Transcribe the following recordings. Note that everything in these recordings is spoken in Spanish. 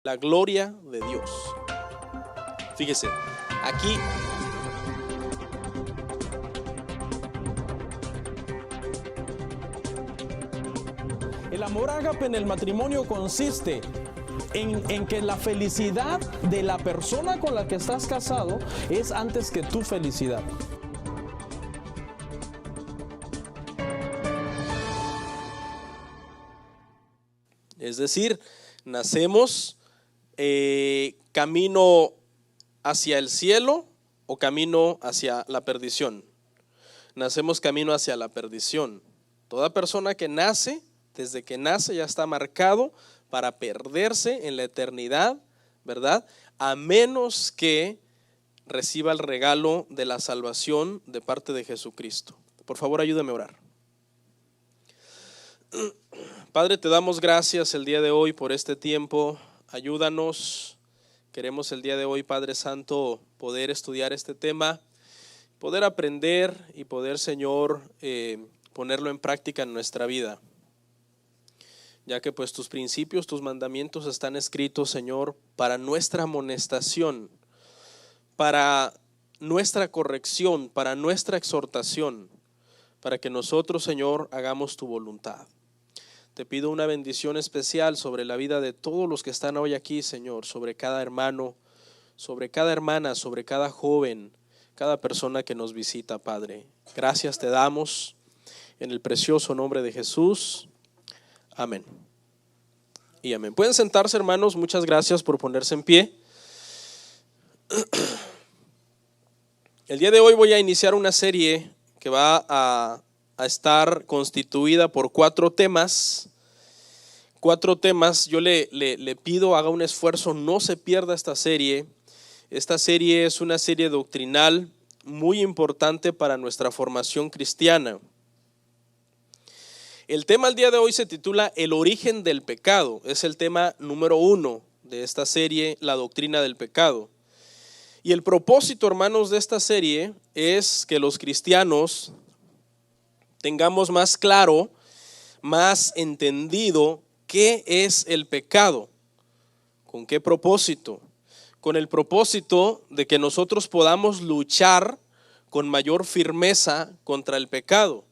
la gloria de Dios. Fíjese, aquí el amor ágape en el matrimonio consiste en que la felicidad de la persona con la que estás casado es antes que tu felicidad. Es decir, nacemos camino hacia el cielo o camino hacia la perdición. Nacemos camino hacia la perdición. Toda persona que nace, desde que nace ya está marcado para perderse en la eternidad, ¿verdad? A menos que reciba el regalo de la salvación de parte de Jesucristo. Por favor, ayúdame a orar. Padre, te damos gracias el día de hoy por este tiempo. Ayúdanos. Queremos el día de hoy, Padre Santo, poder estudiar este tema, poder aprender y poder, Señor, ponerlo en práctica en nuestra vida. Ya que pues tus principios, tus mandamientos están escritos, Señor, para nuestra amonestación, para nuestra corrección, para nuestra exhortación, para que nosotros, Señor, hagamos tu voluntad. Te pido una bendición especial sobre la vida de todos los que están hoy aquí, Señor, sobre cada hermano, sobre cada hermana, sobre cada joven, cada persona que nos visita, Padre. Gracias te damos en el precioso nombre de Jesús. Amén. Y amén. Pueden sentarse, hermanos. Muchas gracias por ponerse en pie. El día de hoy voy a iniciar una serie que va a estar constituida por 4 temas. 4 temas. Yo le pido haga un esfuerzo, no se pierda esta serie. Esta serie es una serie doctrinal muy importante para nuestra formación cristiana. El tema del día de hoy se titula El origen del pecado. Es el tema número 1 de esta serie, la doctrina del pecado. Y el propósito, hermanos, de esta serie es que los cristianos tengamos más claro, más entendido qué es el pecado. ¿Con qué propósito? Con el propósito de que nosotros podamos luchar con mayor firmeza contra el pecado.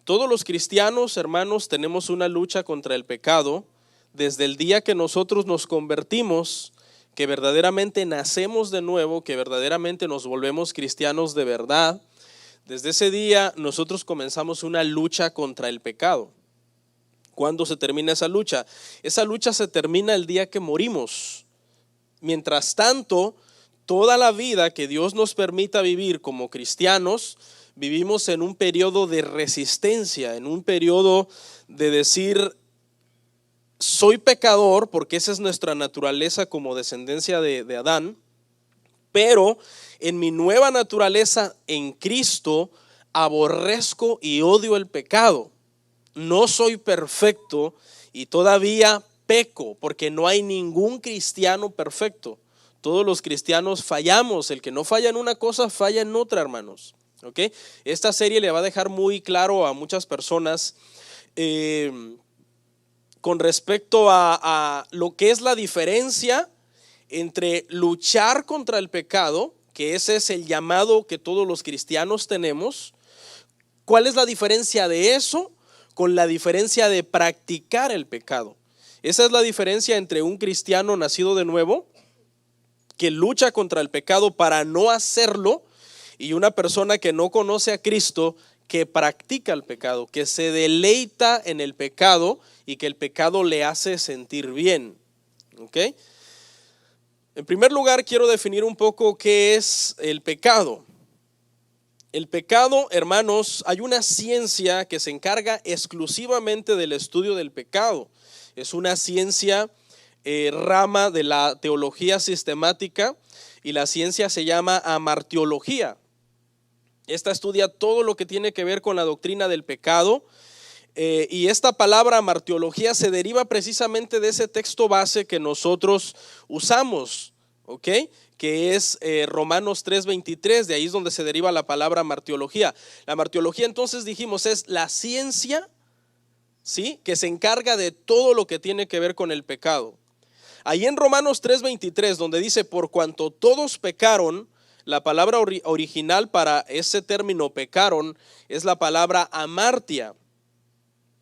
Todos los cristianos, hermanos, tenemos una lucha contra el pecado desde el día que nosotros nos convertimos, que verdaderamente nacemos de nuevo, que verdaderamente nos volvemos cristianos de verdad. Desde ese día nosotros comenzamos una lucha contra el pecado. ¿Cuándo se termina esa lucha? Esa lucha se termina el día que morimos. Mientras tanto, toda la vida que Dios nos permita vivir como cristianos, vivimos en un periodo de resistencia, en un periodo de decir, soy pecador, porque esa es nuestra naturaleza como descendencia de Adán, pero en mi nueva naturaleza en Cristo aborrezco y odio el pecado. No soy perfecto y todavía peco, porque no hay ningún cristiano perfecto. Todos los cristianos fallamos, el que no falla en una cosa falla en otra, hermanos. ¿Okay? Esta serie le va a dejar muy claro a muchas personas con respecto a lo que es la diferencia entre luchar contra el pecado, que ese es el llamado que todos los cristianos tenemos. ¿Cuál es la diferencia de eso con la diferencia de practicar el pecado? Esa es la diferencia entre un cristiano nacido de nuevo, que lucha contra el pecado para no hacerlo, y una persona que no conoce a Cristo, que practica el pecado, que se deleita en el pecado y que el pecado le hace sentir bien. ¿Okay? En primer lugar, quiero definir un poco qué es el pecado. El pecado, hermanos, hay una ciencia que se encarga exclusivamente del estudio del pecado. Es una ciencia rama de la teología sistemática y la ciencia se llama amartiología. Esta estudia todo lo que tiene que ver con la doctrina del pecado y esta palabra amartiología se deriva precisamente de ese texto base que nosotros usamos, ¿ok? Que es Romanos 3:23, de ahí es donde se deriva la palabra martiología. La martiología, entonces dijimos, es la ciencia, ¿sí?, que se encarga de todo lo que tiene que ver con el pecado. Ahí en Romanos 3:23, donde dice, por cuanto todos pecaron, la palabra original para ese término pecaron es la palabra amartia.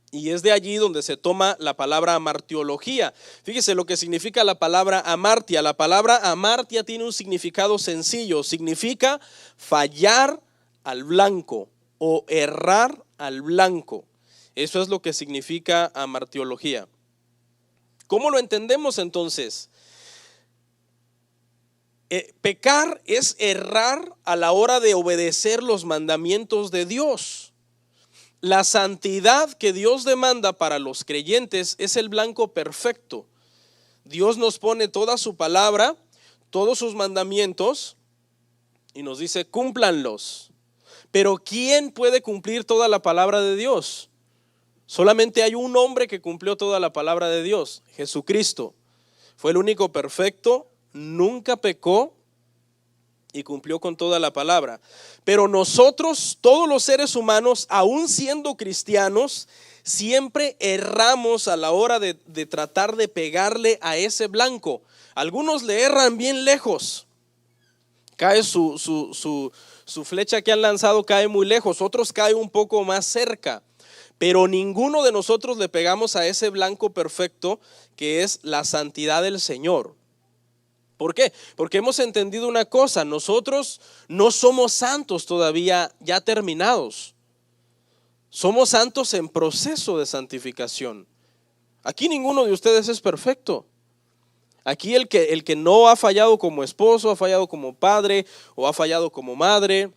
Y es de allí donde se toma la palabra amartiología. Fíjese lo que significa la palabra amartia. La palabra amartia tiene un significado sencillo. Significa fallar al blanco o errar al blanco. Eso es lo que significa amartiología. ¿Cómo lo entendemos entonces? Pecar es errar a la hora de obedecer los mandamientos de Dios. La santidad que Dios demanda para los creyentes es el blanco perfecto. Dios nos pone toda su palabra, todos sus mandamientos y nos dice cúmplanlos. Pero ¿quién puede cumplir toda la palabra de Dios? Solamente hay un hombre que cumplió toda la palabra de Dios, Jesucristo. Fue el único perfecto, nunca pecó y cumplió con toda la palabra. Pero nosotros, todos los seres humanos, aún siendo cristianos, siempre erramos a la hora de tratar de pegarle a ese blanco. Algunos le erran bien lejos. Cae su flecha que han lanzado, cae muy lejos. Otros caen un poco más cerca. Pero ninguno de nosotros le pegamos a ese blanco perfecto que es la santidad del Señor. ¿Por qué? Porque hemos entendido una cosa, nosotros no somos santos todavía ya terminados. Somos santos en proceso de santificación. Aquí ninguno de ustedes es perfecto. Aquí el que no ha fallado como esposo, ha fallado como padre, o ha fallado como madre,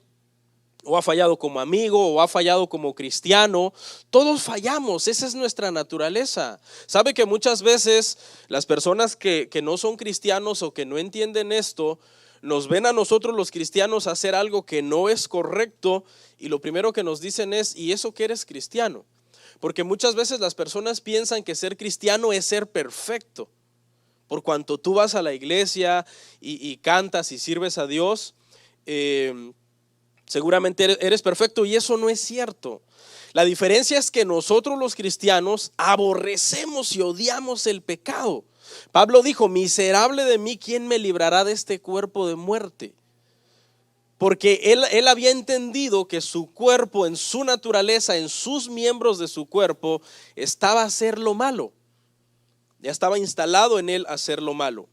o ha fallado como amigo, o ha fallado como cristiano, todos fallamos, esa es nuestra naturaleza. Sabe que muchas veces las personas que no son cristianos o que no entienden esto, nos ven a nosotros los cristianos hacer algo que no es correcto y lo primero que nos dicen es, ¿y eso que eres cristiano? Porque muchas veces las personas piensan que ser cristiano es ser perfecto. Por cuanto tú vas a la iglesia y cantas y sirves a Dios, seguramente eres perfecto, y eso no es cierto. La diferencia es que nosotros los cristianos aborrecemos y odiamos el pecado. Pablo dijo, miserable de mí, ¿quién me librará de este cuerpo de muerte? Porque él había entendido que su cuerpo, en su naturaleza, en sus miembros de su cuerpo, estaba a hacer lo malo. Ya estaba instalado en él hacer lo malo.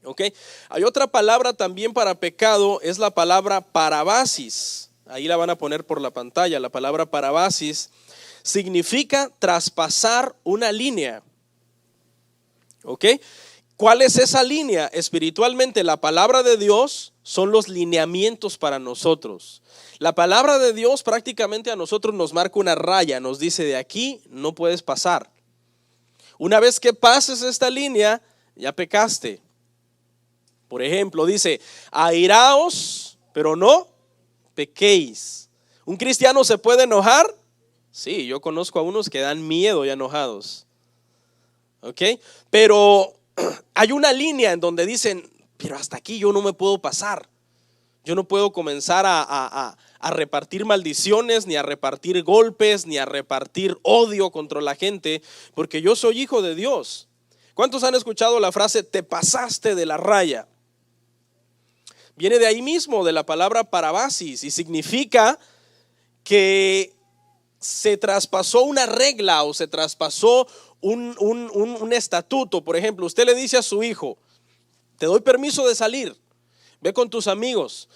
Okay. Hay otra palabra también para pecado, es la palabra parabasis. Ahí la van a poner por la pantalla. La palabra parabasis significa traspasar una línea. Okay. ¿Cuál es esa línea? Espiritualmente, la palabra de Dios son los lineamientos para nosotros. La palabra de Dios prácticamente a nosotros nos marca una raya, nos dice de aquí no puedes pasar. Una vez que pases esta línea, ya pecaste. Por ejemplo, dice, airaos, pero no pequéis. ¿Un cristiano se puede enojar? Sí, yo conozco a unos que dan miedo ya enojados. ¿Ok? Pero hay una línea en donde dicen, pero hasta aquí yo no me puedo pasar. Yo no puedo comenzar a repartir maldiciones, ni a repartir golpes, ni a repartir odio contra la gente, porque yo soy hijo de Dios. ¿Cuántos han escuchado la frase, te pasaste de la raya? Viene de ahí mismo, de la palabra parabasis, y significa que se traspasó una regla o se traspasó un estatuto. Por ejemplo, usted le dice a su hijo, te doy permiso de salir, ve con tus amigos,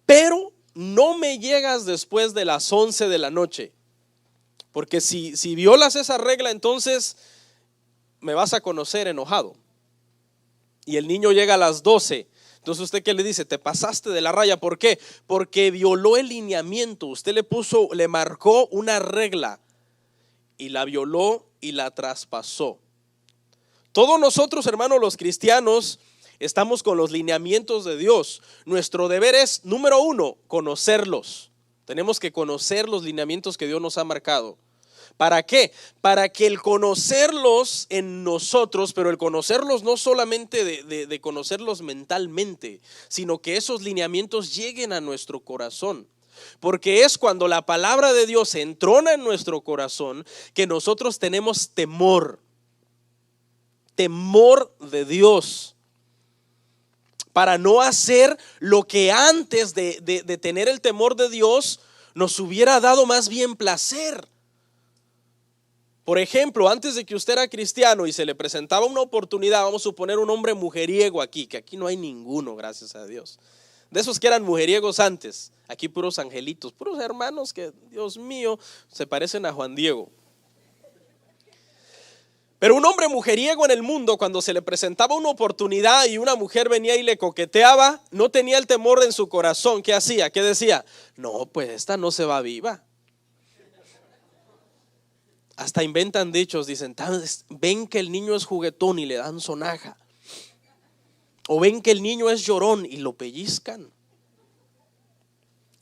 pero no me llegas después de las 11 de la noche, porque si violas esa regla, entonces me vas a conocer enojado. Y el niño llega a las 12. Entonces usted, ¿qué le dice? Te pasaste de la raya. ¿Por qué? Porque violó el lineamiento. Usted le marcó una regla y la violó y la traspasó. Todos nosotros, hermanos, los cristianos, estamos con los lineamientos de Dios. Nuestro deber es, número 1, conocerlos. Tenemos que conocer los lineamientos que Dios nos ha marcado. ¿Para qué? Para que el conocerlos en nosotros, pero el conocerlos no solamente de conocerlos mentalmente, sino que esos lineamientos lleguen a nuestro corazón. Porque es cuando la palabra de Dios entrona en nuestro corazón que nosotros tenemos temor. temor de Dios, para no hacer lo que antes de tener el temor de Dios nos hubiera dado más bien placer. Por ejemplo, antes de que usted era cristiano y se le presentaba una oportunidad, vamos a suponer un hombre mujeriego aquí, que aquí no hay ninguno, gracias a Dios. De esos que eran mujeriegos antes, aquí puros angelitos, puros hermanos que, Dios mío, se parecen a Juan Diego. Pero un hombre mujeriego en el mundo, cuando se le presentaba una oportunidad y una mujer venía y le coqueteaba, no tenía el temor en su corazón. ¿Qué hacía? ¿Qué decía? No, pues esta no se va viva. Hasta inventan dichos, dicen, ven que el niño es juguetón y le dan sonaja. O ven que el niño es llorón y lo pellizcan.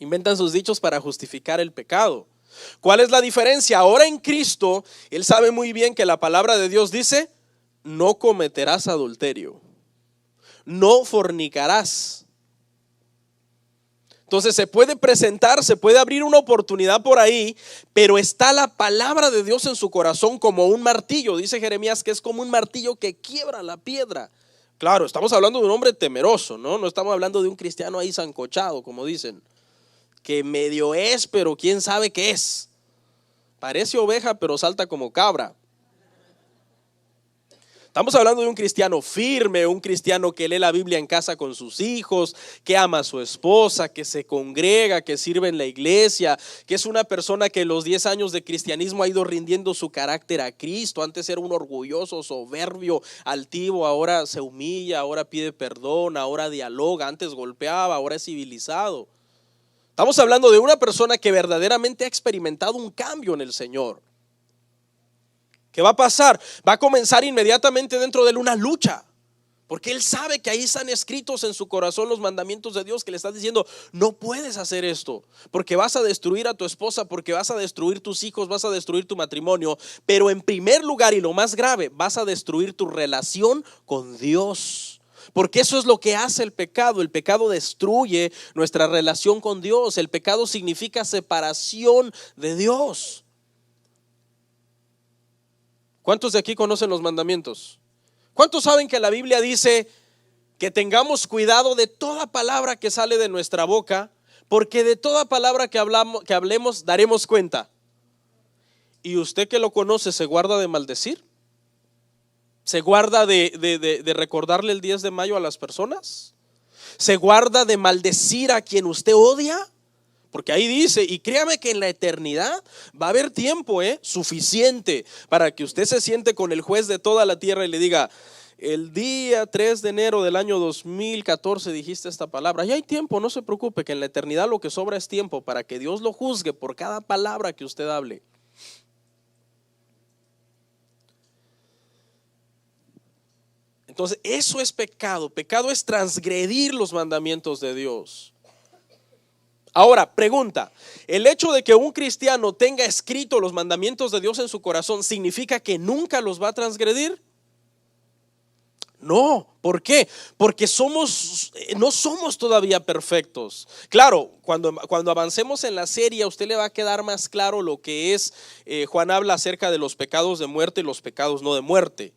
Inventan sus dichos para justificar el pecado. ¿Cuál es la diferencia? Ahora en Cristo, Él sabe muy bien que la palabra de Dios dice, no cometerás adulterio, no fornicarás. Entonces se puede presentar, se puede abrir una oportunidad por ahí, pero está la palabra de Dios en su corazón como un martillo. Dice Jeremías que es como un martillo que quiebra la piedra. Claro, estamos hablando de un hombre temeroso, ¿no? No estamos hablando de un cristiano ahí sancochado, como dicen, que medio es, pero quién sabe qué es. Parece oveja, pero salta como cabra. Estamos hablando de un cristiano firme, un cristiano que lee la Biblia en casa con sus hijos, que ama a su esposa, que se congrega, que sirve en la iglesia, que es una persona que en los 10 años de cristianismo ha ido rindiendo su carácter a Cristo. Antes era un orgulloso, soberbio, altivo, ahora se humilla, ahora pide perdón, ahora dialoga, antes golpeaba, ahora es civilizado. Estamos hablando de una persona que verdaderamente ha experimentado un cambio en el Señor. ¿Qué va a pasar? Va a comenzar inmediatamente dentro de él una lucha, porque él sabe que ahí están escritos en su corazón los mandamientos de Dios que le están diciendo, no puedes hacer esto, porque vas a destruir a tu esposa, porque vas a destruir tus hijos, vas a destruir tu matrimonio, pero en primer lugar y lo más grave, vas a destruir tu relación con Dios. Porque eso es lo que hace el pecado. El pecado destruye nuestra relación con Dios. El pecado significa separación de Dios. ¿Cuántos de aquí conocen los mandamientos? ¿Cuántos saben que la Biblia dice que tengamos cuidado de toda palabra que sale de nuestra boca? Porque de toda palabra que hablemos daremos cuenta. ¿Y usted que lo conoce se guarda de maldecir? ¿Se guarda de recordarle el 10 de mayo a las personas? ¿Se guarda de maldecir a quien usted odia? Porque ahí dice, y créame que en la eternidad va a haber tiempo suficiente para que usted se siente con el juez de toda la tierra y le diga, el día 3 de enero del año 2014 dijiste esta palabra. Ya hay tiempo, no se preocupe, que en la eternidad lo que sobra es tiempo para que Dios lo juzgue por cada palabra que usted hable. Entonces eso es pecado. Pecado es transgredir los mandamientos de Dios. Ahora, pregunta, ¿el hecho de que un cristiano tenga escrito los mandamientos de Dios en su corazón significa que nunca los va a transgredir? No, ¿por qué? Porque no somos todavía perfectos. Claro, cuando avancemos en la serie a usted le va a quedar más claro lo que es, Juan habla acerca de los pecados de muerte y los pecados no de muerte.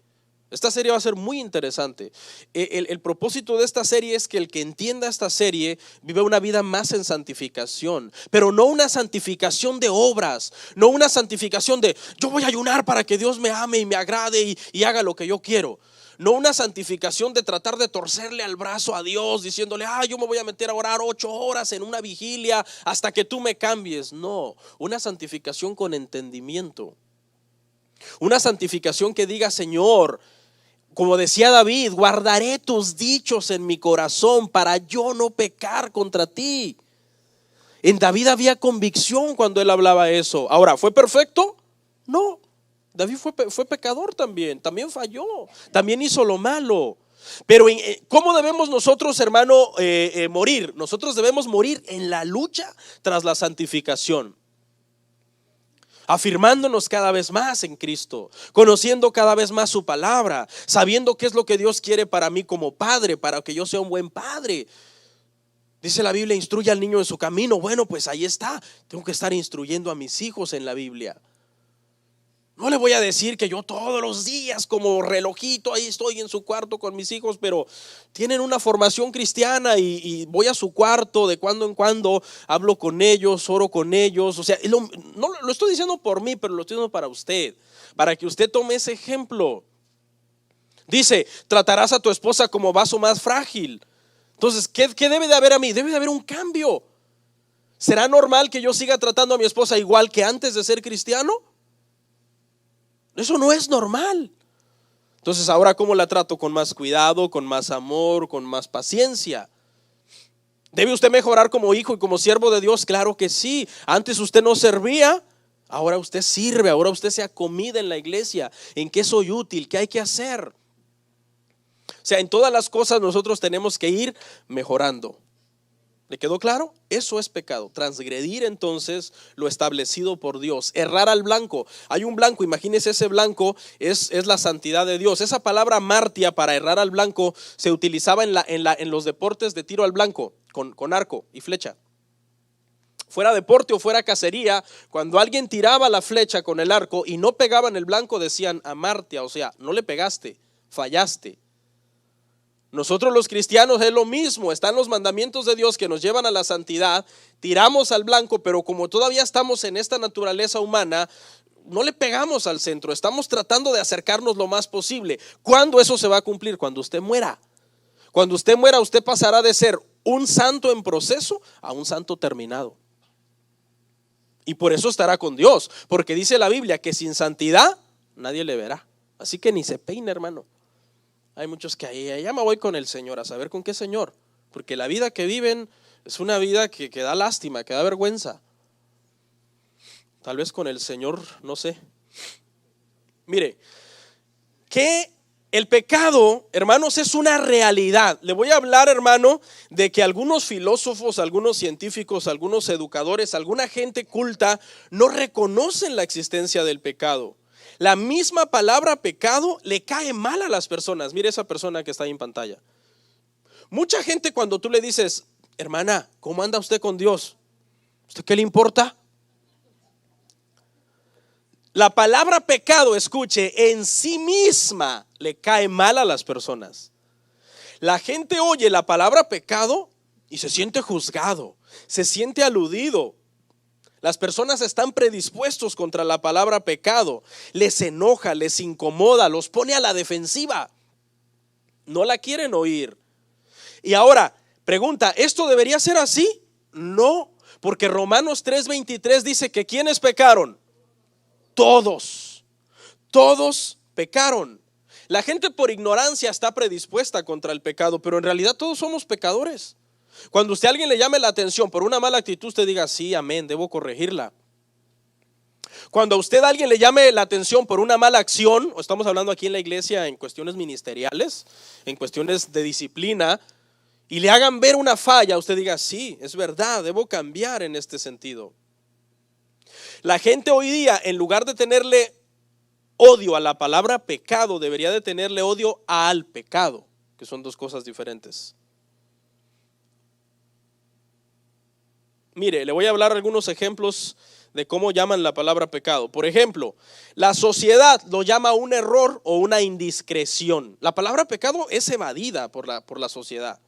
Esta serie va a ser muy interesante. El propósito de esta serie es que el que entienda esta serie vive una vida más en santificación, pero no una santificación de obras, no una santificación de yo voy a ayunar para que Dios me ame y me agrade y haga lo que yo quiero. No una santificación de tratar de torcerle al brazo a Dios diciéndole, yo me voy a meter a orar 8 horas en una vigilia hasta que tú me cambies. No, una santificación con entendimiento. Una santificación que diga, Señor, como decía David, guardaré tus dichos en mi corazón para yo no pecar contra ti. En David había convicción cuando él hablaba eso. Ahora, ¿fue perfecto? No. David fue pecador también falló, también hizo lo malo. Pero ¿cómo debemos nosotros, hermano, morir? Nosotros debemos morir en la lucha tras la santificación, afirmándonos cada vez más en Cristo, conociendo cada vez más su palabra, sabiendo qué es lo que Dios quiere para mí como padre, para que yo sea un buen padre. Dice la Biblia, instruye al niño en su camino. Bueno, pues ahí está, tengo que estar instruyendo a mis hijos en la Biblia. No le voy a decir que yo todos los días como relojito ahí estoy en su cuarto con mis hijos, pero tienen una formación cristiana y voy a su cuarto de cuando en cuando, hablo con ellos, oro con ellos. O sea, no lo estoy diciendo por mí, pero lo estoy diciendo para usted, para que usted tome ese ejemplo. Dice, tratarás a tu esposa como vaso más frágil. Entonces, ¿qué debe de haber a mí? Debe de haber un cambio. ¿Será normal que yo siga tratando a mi esposa igual que antes de ser cristiano? Eso no es normal. Entonces, ahora ¿cómo la trato? Con más cuidado, con más amor, con más paciencia. ¿Debe usted mejorar como hijo y como siervo de Dios? Claro que sí. Antes usted no servía, ahora usted sirve, ahora usted se acomida en la iglesia. ¿En qué soy útil? ¿Qué hay que hacer? O sea, en todas las cosas nosotros tenemos que ir mejorando. ¿Le quedó claro? Eso es pecado. Transgredir entonces lo establecido por Dios. Errar al blanco. Hay un blanco, imagínese ese blanco, es la santidad de Dios. Esa palabra martia para errar al blanco se utilizaba en los deportes de tiro al blanco, con arco y flecha. Fuera deporte o fuera cacería, cuando alguien tiraba la flecha con el arco y no pegaba en el blanco, decían amartia, o sea, no le pegaste, fallaste. Nosotros los cristianos es lo mismo, están los mandamientos de Dios que nos llevan a la santidad, tiramos al blanco, pero como todavía estamos en esta naturaleza humana, no le pegamos al centro, estamos tratando de acercarnos lo más posible. ¿Cuándo eso se va a cumplir? Cuando usted muera. Cuando usted muera, usted pasará de ser un santo en proceso a un santo terminado. Y por eso estará con Dios, porque dice la Biblia que sin santidad nadie le verá. Así que ni se peine, hermano. Hay muchos que ahí, ya me voy con el Señor, a saber con qué Señor, porque la vida que viven es una vida que da lástima, que da vergüenza. Tal vez con el Señor, no sé. Mire, que el pecado, hermanos, es una realidad. Le voy a hablar, hermano, de que algunos filósofos, algunos científicos, algunos educadores, alguna gente culta no reconocen la existencia del pecado. La misma palabra pecado le cae mal a las personas. Mire esa persona que está ahí en pantalla. Mucha gente cuando tú le dices, hermana, ¿cómo anda usted con Dios? ¿Usted qué le importa? La palabra pecado, escuche, en sí misma le cae mal a las personas. La gente oye la palabra pecado y se siente juzgado, se siente aludido. Las personas están predispuestos contra la palabra pecado, les enoja, les incomoda, los pone a la defensiva. No la quieren oír. Y ahora, pregunta, ¿esto debería ser así? No, porque Romanos 3:23 dice que ¿quiénes pecaron? Todos pecaron. La gente por ignorancia está predispuesta contra el pecado, pero en realidad todos somos pecadores. Cuando usted a alguien le llame la atención por una mala actitud, usted diga, sí, amén, debo corregirla. Cuando a usted a alguien le llame la atención por una mala acción, o estamos hablando aquí en la iglesia en cuestiones ministeriales, en cuestiones de disciplina, y le hagan ver una falla, usted diga, sí, es verdad, debo cambiar en este sentido. La gente hoy día, en lugar de tenerle odio a la palabra pecado, debería de tenerle odio al pecado, que son dos cosas diferentes. Mire, le voy a hablar algunos ejemplos de cómo llaman la palabra pecado. Por ejemplo, la sociedad lo llama un error o una indiscreción. La palabra pecado es evadida por la sociedad.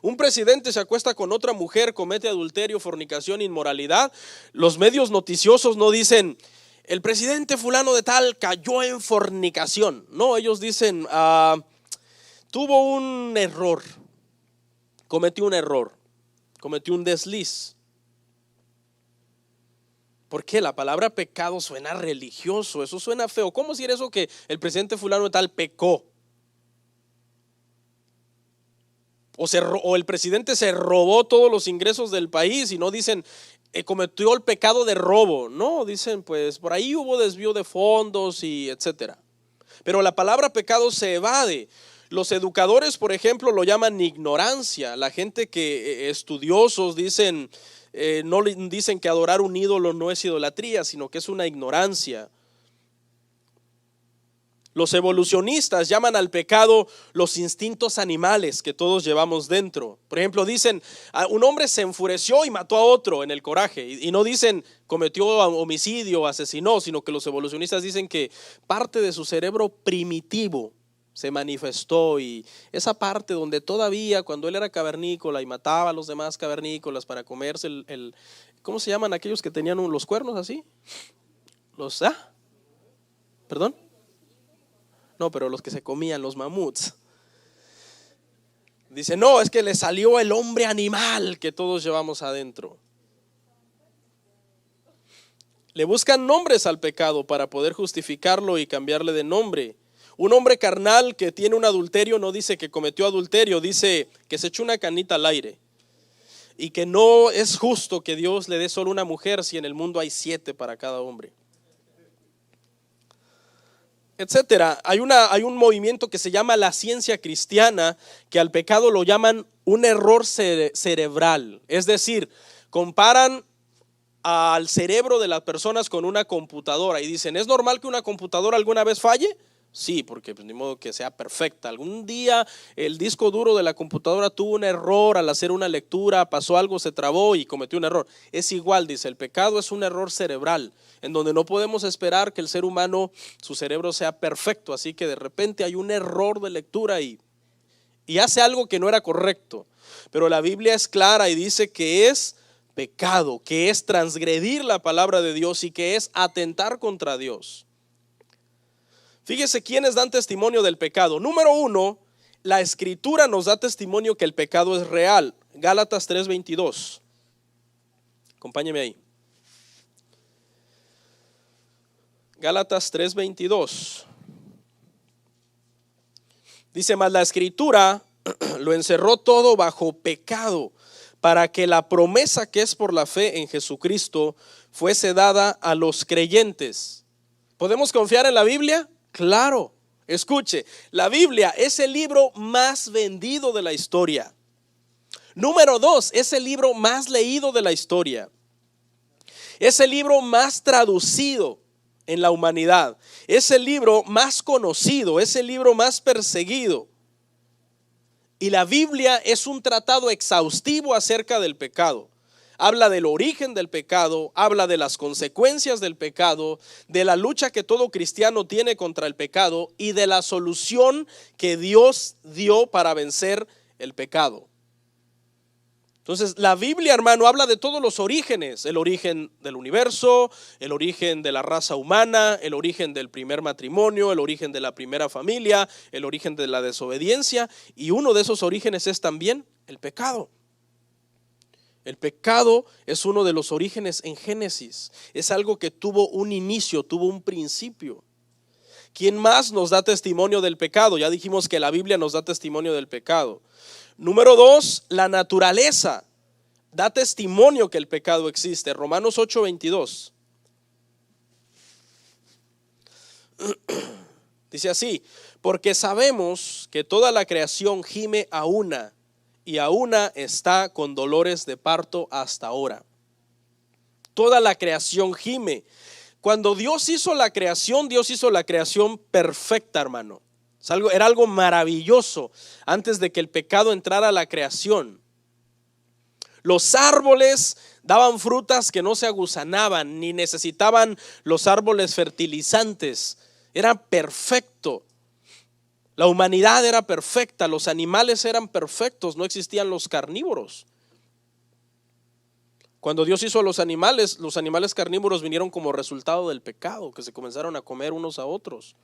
Un presidente se acuesta con otra mujer, comete adulterio, fornicación, inmoralidad. Los medios noticiosos no dicen, el presidente fulano de tal cayó en fornicación. No, ellos dicen, tuvo un error, cometió un desliz. ¿Por qué? La palabra pecado suena religioso, eso suena feo. ¿Cómo decir eso que el presidente fulano de tal pecó? O el presidente se robó todos los ingresos del país y no dicen cometió el pecado de robo. No, dicen pues por ahí hubo desvío de fondos y etcétera. Pero la palabra pecado se evade. Los educadores, por ejemplo, lo llaman ignorancia. La gente que estudiosos dicen, no dicen que adorar un ídolo no es idolatría, sino que es una ignorancia. Los evolucionistas llaman al pecado los instintos animales que todos llevamos dentro. Por ejemplo, dicen, un hombre se enfureció y mató a otro en el coraje. Y no dicen cometió homicidio o asesinó, sino que los evolucionistas dicen que parte de su cerebro primitivo se manifestó, y esa parte donde todavía cuando él era cavernícola y mataba a los demás cavernícolas para comerse ¿cómo se llaman aquellos que tenían los cuernos así? ¿Perdón? No, pero los que se comían, los mamuts. Dice, no, es que le salió el hombre animal que todos llevamos adentro. Le buscan nombres al pecado para poder justificarlo y cambiarle de nombre. Un hombre carnal que tiene un adulterio no dice que cometió adulterio, dice que se echó una canita al aire. Y que no es justo que Dios le dé solo una mujer si en el mundo hay 7 para cada hombre, etcétera. Hay un movimiento que se llama la ciencia cristiana, que al pecado lo llaman un error cerebral. Es decir, comparan al cerebro de las personas con una computadora y dicen, ¿es normal que una computadora alguna vez falle? Sí, porque pues, ni modo que sea perfecta. Algún día el disco duro de la computadora tuvo un error al hacer una lectura, pasó algo, se trabó y cometió un error. Es igual, dice, el pecado es un error cerebral, en donde no podemos esperar que el ser humano, su cerebro sea perfecto. Así que de repente hay un error de lectura y hace algo que no era correcto. Pero la Biblia es clara y dice que es pecado, que es transgredir la palabra de Dios y que es atentar contra Dios. Fíjese quiénes dan testimonio del pecado. Número 1, la Escritura nos da testimonio que el pecado es real. Gálatas 3:22. Acompáñeme ahí. Gálatas 3:22. Dice, mas la Escritura lo encerró todo bajo pecado, para que la promesa que es por la fe en Jesucristo fuese dada a los creyentes. ¿Podemos confiar en la Biblia? Claro. Escuche, la Biblia es el libro más vendido de la historia. Número 2, es el libro más leído de la historia. Es el libro más traducido en la humanidad. Es el libro más conocido, es el libro más perseguido. Y la Biblia es un tratado exhaustivo acerca del pecado. Habla del origen del pecado, habla de las consecuencias del pecado, de la lucha que todo cristiano tiene contra el pecado y de la solución que Dios dio para vencer el pecado. Entonces, la Biblia, hermano, habla de todos los orígenes: el origen del universo, el origen de la raza humana, el origen del primer matrimonio, el origen de la primera familia, el origen de la desobediencia, y uno de esos orígenes es también el pecado. El pecado es uno de los orígenes en Génesis. Es algo que tuvo un inicio, tuvo un principio. ¿Quién más nos da testimonio del pecado? Ya dijimos que la Biblia nos da testimonio del pecado. Número 2, la naturaleza da testimonio que el pecado existe. Romanos 8:22. Dice así: porque sabemos que toda la creación gime a una, y a una está con dolores de parto hasta ahora. Toda la creación gime. Cuando Dios hizo la creación perfecta, hermano. Era algo maravilloso antes de que el pecado entrara a la creación. Los árboles daban frutas que no se aguzanaban, ni necesitaban los árboles fertilizantes. Era perfecto. La humanidad era perfecta, los animales eran perfectos, no existían los carnívoros. Cuando Dios hizo a los animales carnívoros vinieron como resultado del pecado, que se comenzaron a comer unos a otros.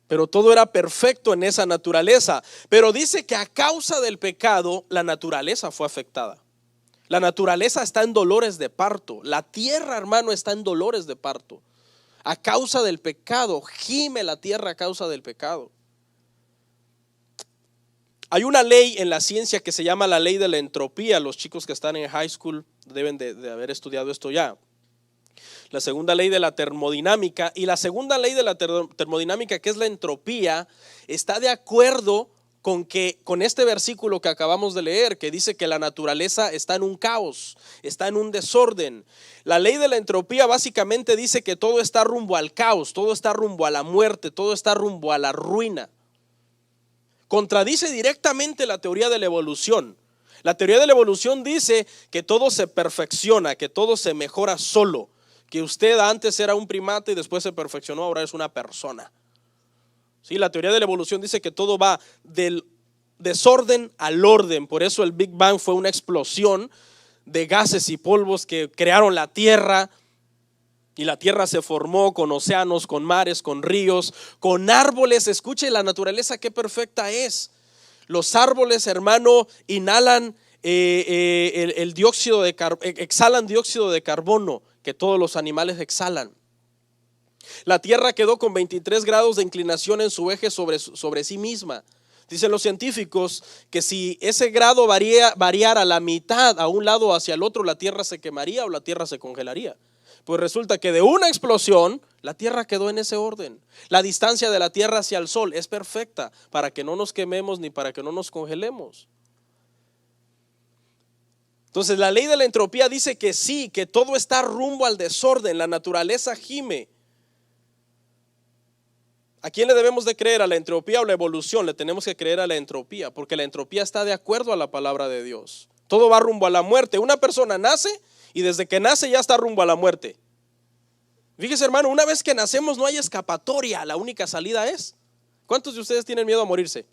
Pero todo era perfecto en esa naturaleza. Pero dice que a causa del pecado la naturaleza fue afectada. La naturaleza está en dolores de parto. La tierra, hermano, está en dolores de parto. A causa del pecado, gime la tierra a causa del pecado. Hay una ley en la ciencia que se llama la ley de la entropía. Los chicos que están en high school deben de haber estudiado esto ya. La segunda ley de la termodinámica, y la segunda ley de la termodinámica, que es la entropía, está de acuerdo con este versículo que acabamos de leer, que dice que la naturaleza está en un caos, está en un desorden. La ley de la entropía básicamente dice que todo está rumbo al caos, todo está rumbo a la muerte, todo está rumbo a la ruina. Contradice directamente la teoría de la evolución. La teoría de la evolución dice que todo se perfecciona, que todo se mejora solo, que usted antes era un primate y después se perfeccionó, ahora es una persona. Sí, la teoría de la evolución dice que todo va del desorden al orden. Por eso el Big Bang fue una explosión de gases y polvos que crearon la Tierra. Y la Tierra se formó con océanos, con mares, con ríos, con árboles. Escuche la naturaleza qué perfecta es. Los árboles, hermano, inhalan el dióxido de exhalan dióxido de carbono que todos los animales exhalan. La Tierra quedó con 23 grados de inclinación en su eje sobre sí misma. Dicen los científicos que si ese grado variara la mitad a un lado o hacia el otro, la Tierra se quemaría o la Tierra se congelaría. Pues resulta que de una explosión, la Tierra quedó en ese orden. La distancia de la Tierra hacia el Sol es perfecta para que no nos quememos ni para que no nos congelemos. Entonces la ley de la entropía dice que sí, que todo está rumbo al desorden, la naturaleza gime. ¿A quién le debemos de creer? ¿A la entropía o la evolución? Le tenemos que creer a la entropía, porque la entropía está de acuerdo a la palabra de Dios. Todo va rumbo a la muerte. Una persona nace y desde que nace ya está rumbo a la muerte. Fíjese, hermano, una vez que nacemos no hay escapatoria, la única salida es. ¿Cuántos de ustedes tienen miedo a morirse?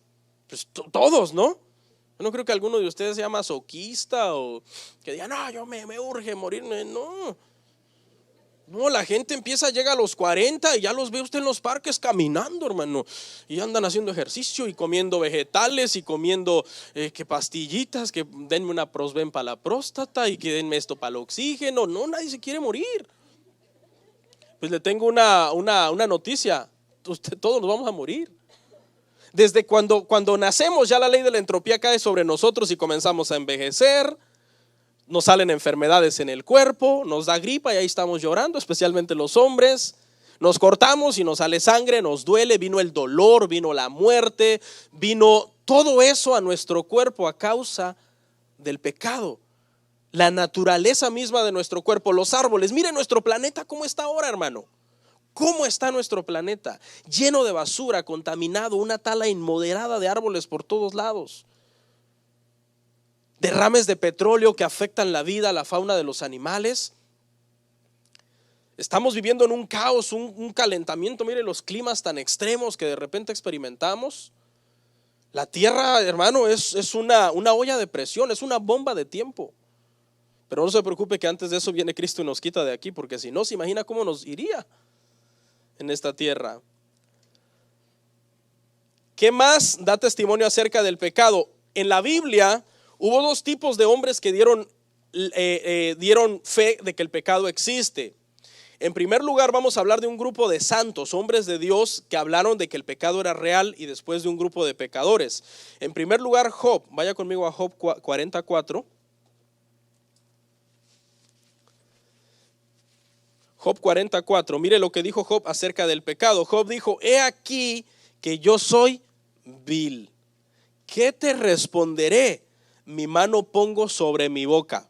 Pues todos, ¿no? Yo no creo que alguno de ustedes sea masoquista o que diga, no, yo me urge morirme. No, la gente llega a los 40 y ya los ve usted en los parques caminando, hermano. Y andan haciendo ejercicio y comiendo vegetales y comiendo que pastillitas, que denme una Prosven para la próstata y que denme esto para el oxígeno. No, nadie se quiere morir. Pues le tengo una noticia. Todos nos vamos a morir. Desde cuando nacemos ya la ley de la entropía cae sobre nosotros y comenzamos a envejecer. Nos salen enfermedades en el cuerpo, nos da gripa y ahí estamos llorando, especialmente los hombres. Nos cortamos y nos sale sangre, nos duele, vino el dolor, vino la muerte, vino todo eso a nuestro cuerpo a causa del pecado. La naturaleza misma de nuestro cuerpo, los árboles. Mire nuestro planeta cómo está ahora, hermano. ¿Cómo está nuestro planeta? Lleno de basura, contaminado, una tala inmoderada de árboles por todos lados. Derrames de petróleo que afectan la vida, la fauna de los animales. Estamos viviendo en un caos, un calentamiento. Mire los climas tan extremos que de repente experimentamos. La tierra, hermano, es una olla de presión, es una bomba de tiempo. Pero no se preocupe que antes de eso viene Cristo y nos quita de aquí, porque si no, se imagina cómo nos iría en esta tierra. ¿Qué más da testimonio acerca del pecado? En la Biblia hubo dos tipos de hombres que dieron fe de que el pecado existe. En primer lugar vamos a hablar de un grupo de santos, hombres de Dios que hablaron de que el pecado era real, y después de un grupo de pecadores. En primer lugar Job, vaya conmigo a Job 44. Job 44, mire lo que dijo Job acerca del pecado. Job dijo, he aquí que yo soy vil. ¿Qué te responderé? Mi mano pongo sobre mi boca.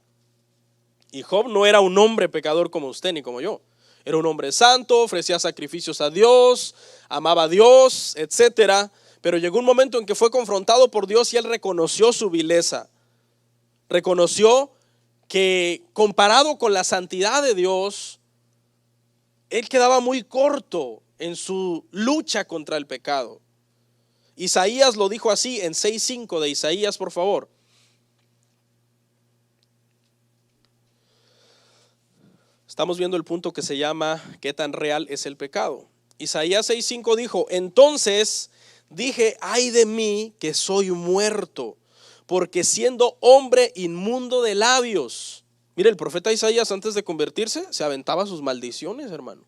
Y Job no era un hombre pecador como usted ni como yo. Era un hombre santo, ofrecía sacrificios a Dios, amaba a Dios, etcétera. Pero llegó un momento en que fue confrontado por Dios y él reconoció su vileza. Reconoció que comparado con la santidad de Dios, él quedaba muy corto en su lucha contra el pecado. Isaías lo dijo así en 6:5 de Isaías, por favor. Estamos viendo el punto que se llama ¿qué tan real es el pecado? Isaías 6:5 dijo, entonces dije, ay de mí que soy muerto, porque siendo hombre inmundo de labios. Mire, el profeta Isaías antes de convertirse se aventaba sus maldiciones, hermano.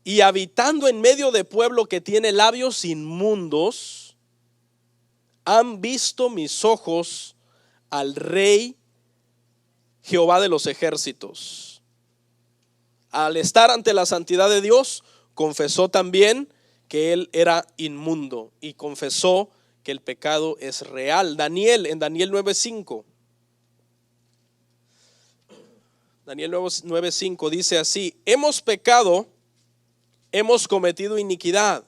Y habitando en medio de pueblo que tiene labios inmundos, han visto mis ojos al Rey Jehová de los ejércitos. Al estar ante la santidad de Dios, confesó también que él era inmundo y confesó que el pecado es real. Daniel, en Daniel 9:5. Daniel 9:5 dice así: hemos pecado, hemos cometido iniquidad,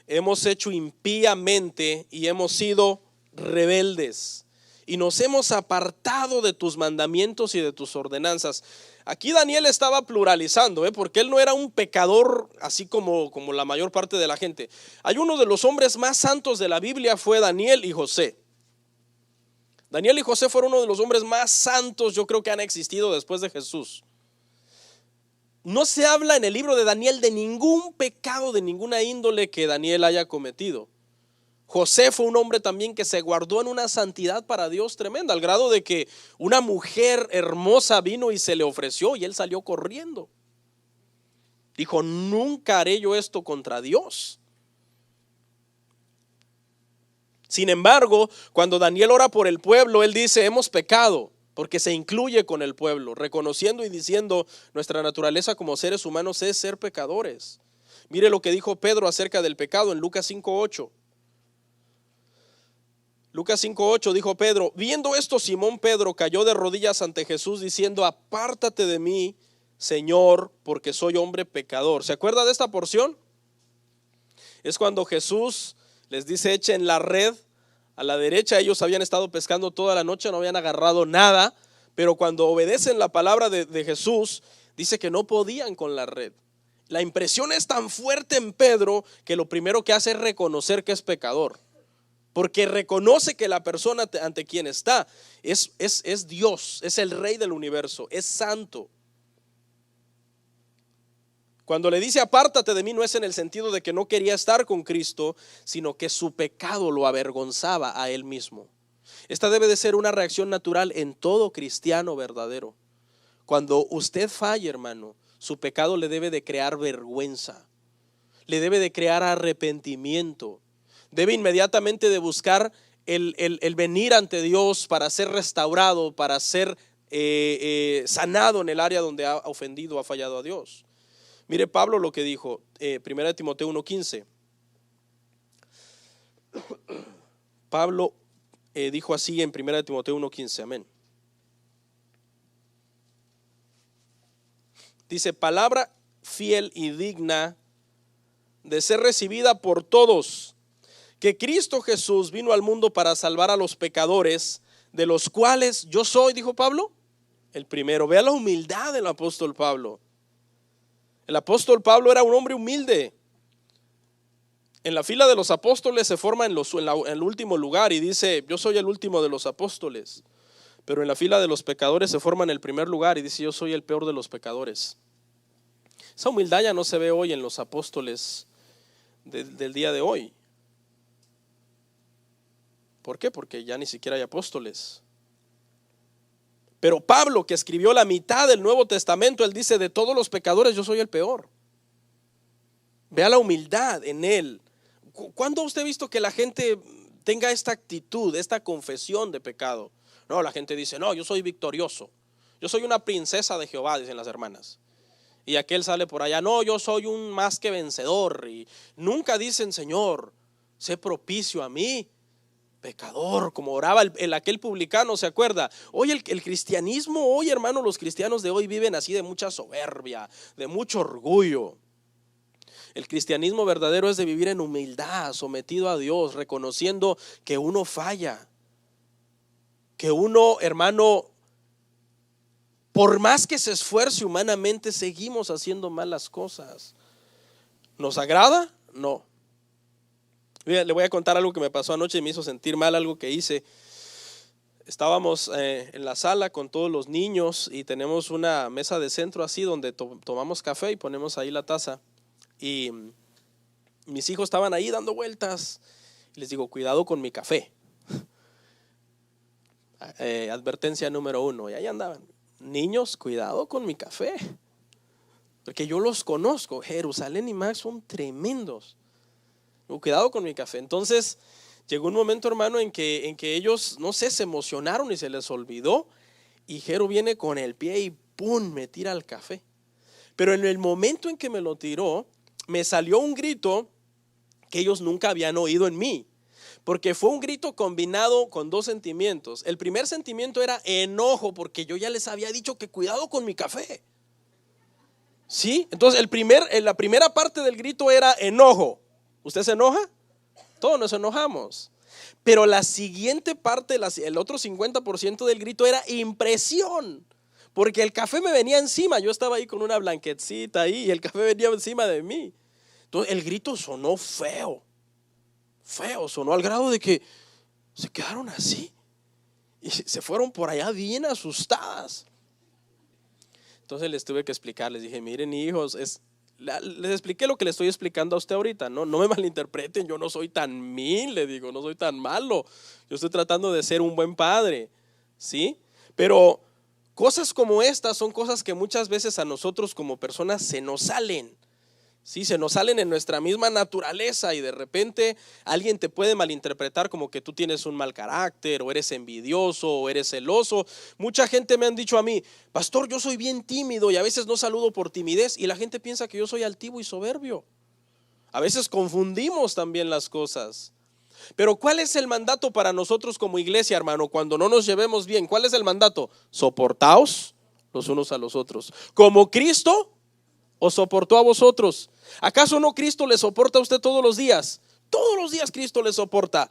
hemos hecho impíamente y hemos sido rebeldes y nos hemos apartado de tus mandamientos y de tus ordenanzas. Aquí Daniel estaba pluralizando, porque él no era un pecador así como la mayor parte de la gente. Hay uno de los hombres más santos de la Biblia, fue Daniel y José. Daniel y José fueron uno de los hombres más santos, yo creo, que han existido después de Jesús. No se habla en el libro de Daniel de ningún pecado, de ninguna índole que Daniel haya cometido. José fue un hombre también que se guardó en una santidad para Dios tremenda, al grado de que una mujer hermosa vino y se le ofreció y él salió corriendo. Dijo: nunca haré yo esto contra Dios. Sin embargo, cuando Daniel ora por el pueblo, él dice: hemos pecado, porque se incluye con el pueblo, reconociendo y diciendo: nuestra naturaleza como seres humanos es ser pecadores. Mire lo que dijo Pedro acerca del pecado en Lucas 5:8. Lucas 5:8 dijo Pedro: viendo esto, Simón Pedro cayó de rodillas ante Jesús diciendo: apártate de mí, Señor, porque soy hombre pecador. ¿Se acuerda de esta porción? Es cuando Jesús les dice: echen la red a la derecha. Ellos habían estado pescando toda la noche, no habían agarrado nada, pero cuando obedecen la palabra de Jesús, dice que no podían con la red. La impresión es tan fuerte en Pedro que lo primero que hace es reconocer que es pecador, porque reconoce que la persona ante quien está es Dios, es el Rey del universo, es santo. Cuando le dice apártate de mí, no es en el sentido de que no quería estar con Cristo, sino que su pecado lo avergonzaba a él mismo. Esta debe de ser una reacción natural en todo cristiano verdadero. Cuando usted falle, hermano, su pecado le debe de crear vergüenza, le debe de crear arrepentimiento, debe inmediatamente de buscar el venir ante Dios para ser restaurado, para ser sanado en el área donde ha ofendido, ha fallado a Dios. Mire Pablo lo que dijo, 1 Timoteo 1:15. Pablo dijo así en 1 Timoteo 1:15, amén. Dice: palabra fiel y digna de ser recibida por todos, que Cristo Jesús vino al mundo para salvar a los pecadores, de los cuales yo soy, dijo Pablo, el primero. Vea la humildad del apóstol Pablo. El apóstol Pablo era un hombre humilde. En la fila de los apóstoles se forma en el último lugar y dice: yo soy el último de los apóstoles. Pero en la fila de los pecadores se forma en el primer lugar y dice: yo soy el peor de los pecadores. Esa humildad ya no se ve hoy en los apóstoles del día de hoy. ¿Por qué? Porque ya ni siquiera hay apóstoles. Pero Pablo, que escribió la mitad del Nuevo Testamento, él dice: de todos los pecadores yo soy el peor. Vea la humildad en él. ¿Cuándo usted ha visto que la gente tenga esta actitud, esta confesión de pecado? No, la gente dice: no, yo soy victorioso, yo soy una princesa de Jehová, dicen las hermanas. Y aquel sale por allá: no, yo soy un más que vencedor. Y nunca dicen: Señor, sé propicio a mí, pecador, como oraba aquel publicano, ¿se acuerda? Hoy el cristianismo, hoy, hermano, los cristianos de hoy viven así, de mucha soberbia, de mucho orgullo. El cristianismo verdadero es de vivir en humildad, sometido a Dios, reconociendo que uno falla, que uno, hermano, por más que se esfuerce humanamente, seguimos haciendo malas cosas. ¿Nos agrada? No. Le voy a contar algo que me pasó anoche y me hizo sentir mal, algo que hice. Estábamos en la sala con todos los niños y tenemos una mesa de centro así donde tomamos café y ponemos ahí la taza. Y mis hijos estaban ahí dando vueltas y les digo: cuidado con mi café. Advertencia número 1. Y ahí andaban: niños, cuidado con mi café, porque yo los conozco. Jerusalén y Max son tremendos. Cuidado con mi café. Entonces llegó un momento, hermano, en que ellos, no sé, se emocionaron y se les olvidó, y Jero viene con el pie y ¡pum!, me tira el café. Pero en el momento en que me lo tiró, me salió un grito que ellos nunca habían oído en mí. Porque fue un grito combinado con dos sentimientos. El primer sentimiento era enojo, porque yo ya les había dicho que cuidado con mi café. ¿Sí? Entonces la primera parte del grito era enojo. ¿Usted se enoja? Todos nos enojamos. Pero la siguiente parte, el otro 50% del grito era impresión. Porque el café me venía encima. Yo estaba ahí con una blanquetcita ahí y el café venía encima de mí. Entonces el grito sonó feo. Feo, sonó al grado de que se quedaron así y se fueron por allá bien asustadas. Entonces les tuve que explicar, les dije, miren hijos, les expliqué lo que les estoy explicando a usted ahorita, no me malinterpreten, yo no soy tan le digo, no soy tan malo, yo estoy tratando de ser un buen padre, ¿sí? Pero cosas como estas son cosas que muchas veces a nosotros como personas se nos salen. Sí, se nos salen en nuestra misma naturaleza y de repente alguien te puede malinterpretar como que tú tienes un mal carácter o eres envidioso o eres celoso. Mucha gente me han dicho a mí, pastor, yo soy bien tímido y a veces no saludo por timidez, y la gente piensa que yo soy altivo y soberbio. A veces confundimos también las cosas. Pero ¿cuál es el mandato para nosotros como iglesia, hermano? Cuando no nos llevemos bien, ¿cuál es el mandato? Soportaos los unos a los otros, como Cristo os soportó a vosotros. ¿Acaso no Cristo le soporta a usted todos los días? Todos los días Cristo le soporta.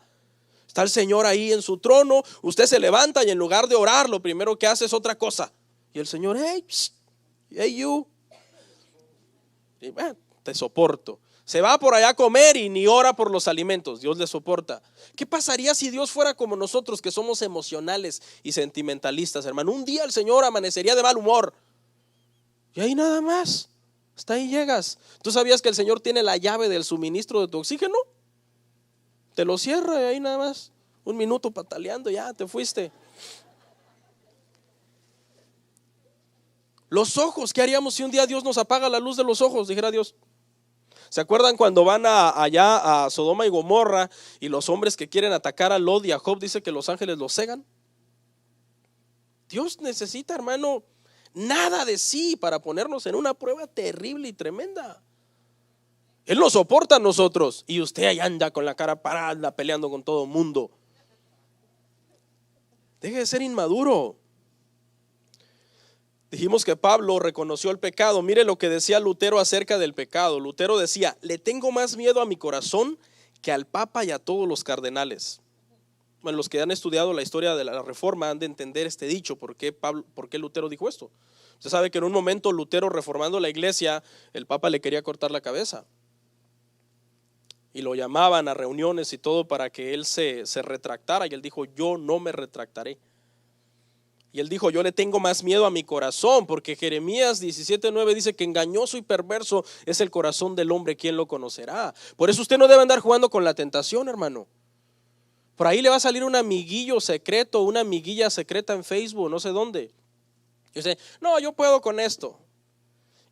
Está el Señor ahí en su trono, usted se levanta y en lugar de orar, lo primero que hace es otra cosa. Y el Señor, hey you, y, te soporto. Se va por allá a comer y ni ora por los alimentos, Dios le soporta. ¿Qué pasaría si Dios fuera como nosotros, que somos emocionales y sentimentalistas, hermano? Un día el Señor amanecería de mal humor y ahí nada más. Hasta ahí llegas. ¿Tú sabías que el Señor tiene la llave del suministro de tu oxígeno? Te lo cierra y ahí nada más. Un minuto pataleando, ya te fuiste. Los ojos, ¿qué haríamos si un día Dios nos apaga la luz de los ojos? Dijera Dios. ¿Se acuerdan cuando van allá a Sodoma y Gomorra y los hombres que quieren atacar a Lot y a Job, dice que los ángeles los cegan? Dios necesita, hermano, nada de sí para ponernos en una prueba terrible y tremenda. Él nos soporta a nosotros y usted ahí anda con la cara parada peleando con todo el mundo. Deje de ser inmaduro. Dijimos que Pablo reconoció el pecado. Mire lo que decía Lutero acerca del pecado. Lutero decía, le tengo más miedo a mi corazón que al Papa y a todos los cardenales. Bueno, los que han estudiado la historia de la Reforma han de entender este dicho, por qué Lutero dijo esto. Usted sabe que en un momento Lutero, reformando la iglesia, el Papa le quería cortar la cabeza y lo llamaban a reuniones y todo para que él se retractara, y él dijo, yo no me retractaré. Y él dijo, yo le tengo más miedo a mi corazón, porque Jeremías 17:9 dice que engañoso y perverso es el corazón del hombre, ¿quién lo conocerá? Por eso usted no debe andar jugando con la tentación, hermano. Por ahí le va a salir un amiguillo secreto, una amiguilla secreta en Facebook, no sé dónde. Y dice, no, yo puedo con esto.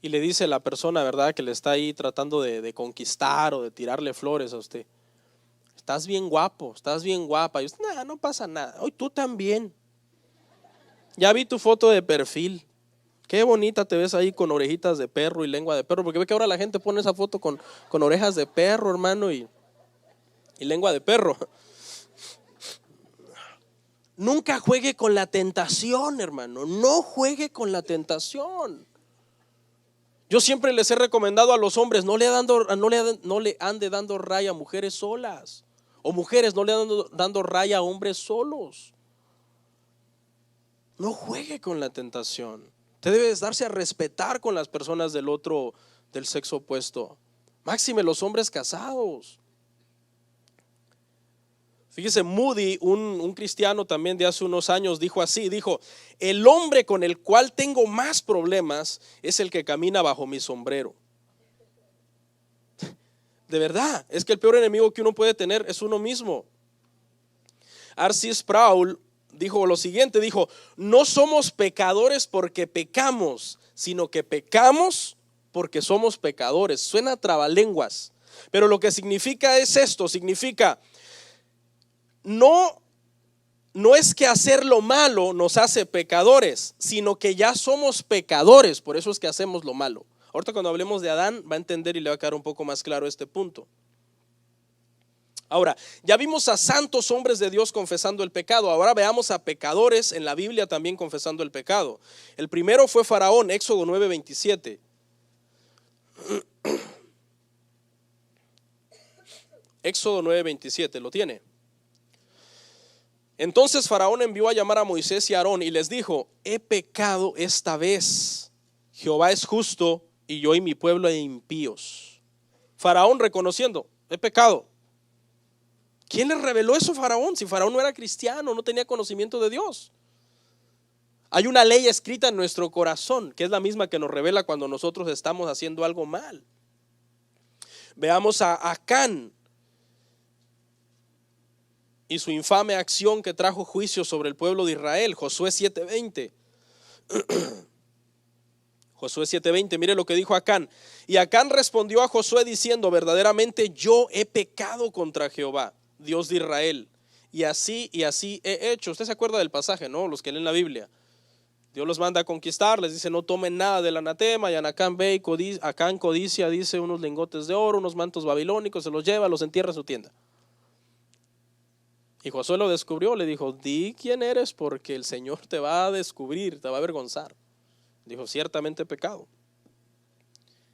Y le dice la persona, ¿verdad?, que le está ahí tratando de conquistar o de tirarle flores a usted, estás bien guapo, estás bien guapa. Y usted, no pasa nada. Hoy tú también. Ya vi tu foto de perfil. Qué bonita te ves ahí con orejitas de perro y lengua de perro. Porque ve que ahora la gente pone esa foto con orejas de perro, hermano, y lengua de perro. Nunca juegue con la tentación, hermano. No juegue con la tentación. Yo siempre les he recomendado a los hombres, no le ande dando raya a mujeres solas. O mujeres, no le ande dando raya a hombres solos. No juegue con la tentación. Usted debe darse a respetar con las personas del sexo opuesto. Máxime los hombres casados. Fíjese, Moody, un cristiano también de hace unos años, dijo, el hombre con el cual tengo más problemas es el que camina bajo mi sombrero. De verdad, es que el peor enemigo que uno puede tener es uno mismo. R.C. Sproul dijo lo siguiente, no somos pecadores porque pecamos, sino que pecamos porque somos pecadores. Suena trabalenguas, pero lo que significa es esto, significa no es que hacer lo malo nos hace pecadores, sino que ya somos pecadores, por eso es que hacemos lo malo. Ahorita cuando hablemos de Adán va a entender y le va a quedar un poco más claro este punto. Ahora, ya vimos a santos hombres de Dios confesando el pecado. Ahora veamos a pecadores en la Biblia también confesando el pecado. El primero fue Faraón, Éxodo 9:27. Éxodo 9:27, ¿lo tiene? Entonces Faraón envió a llamar a Moisés y a Aarón y les dijo: he pecado esta vez. Jehová es justo y yo y mi pueblo impíos. Faraón reconociendo: he pecado. ¿Quién le reveló eso a Faraón? Si Faraón no era cristiano, no tenía conocimiento de Dios. Hay una ley escrita en nuestro corazón, que es la misma que nos revela cuando nosotros estamos haciendo algo mal. Veamos a Acán y su infame acción que trajo juicio sobre el pueblo de Israel. Josué 7:20. Josué 7:20, mire lo que dijo Acán. Y Acán respondió a Josué diciendo: verdaderamente yo he pecado contra Jehová, Dios de Israel, y así he hecho. Usted se acuerda del pasaje, ¿no? Los que leen la Biblia. Dios los manda a conquistar, les dice: no tomen nada del anatema. Y Acán ve y Acán codicia, dice, unos lingotes de oro, unos mantos babilónicos, se los lleva, los entierra en su tienda. Y Josué lo descubrió, le dijo: di quién eres, porque el Señor te va a descubrir, te va a avergonzar. Dijo: ciertamente pecado.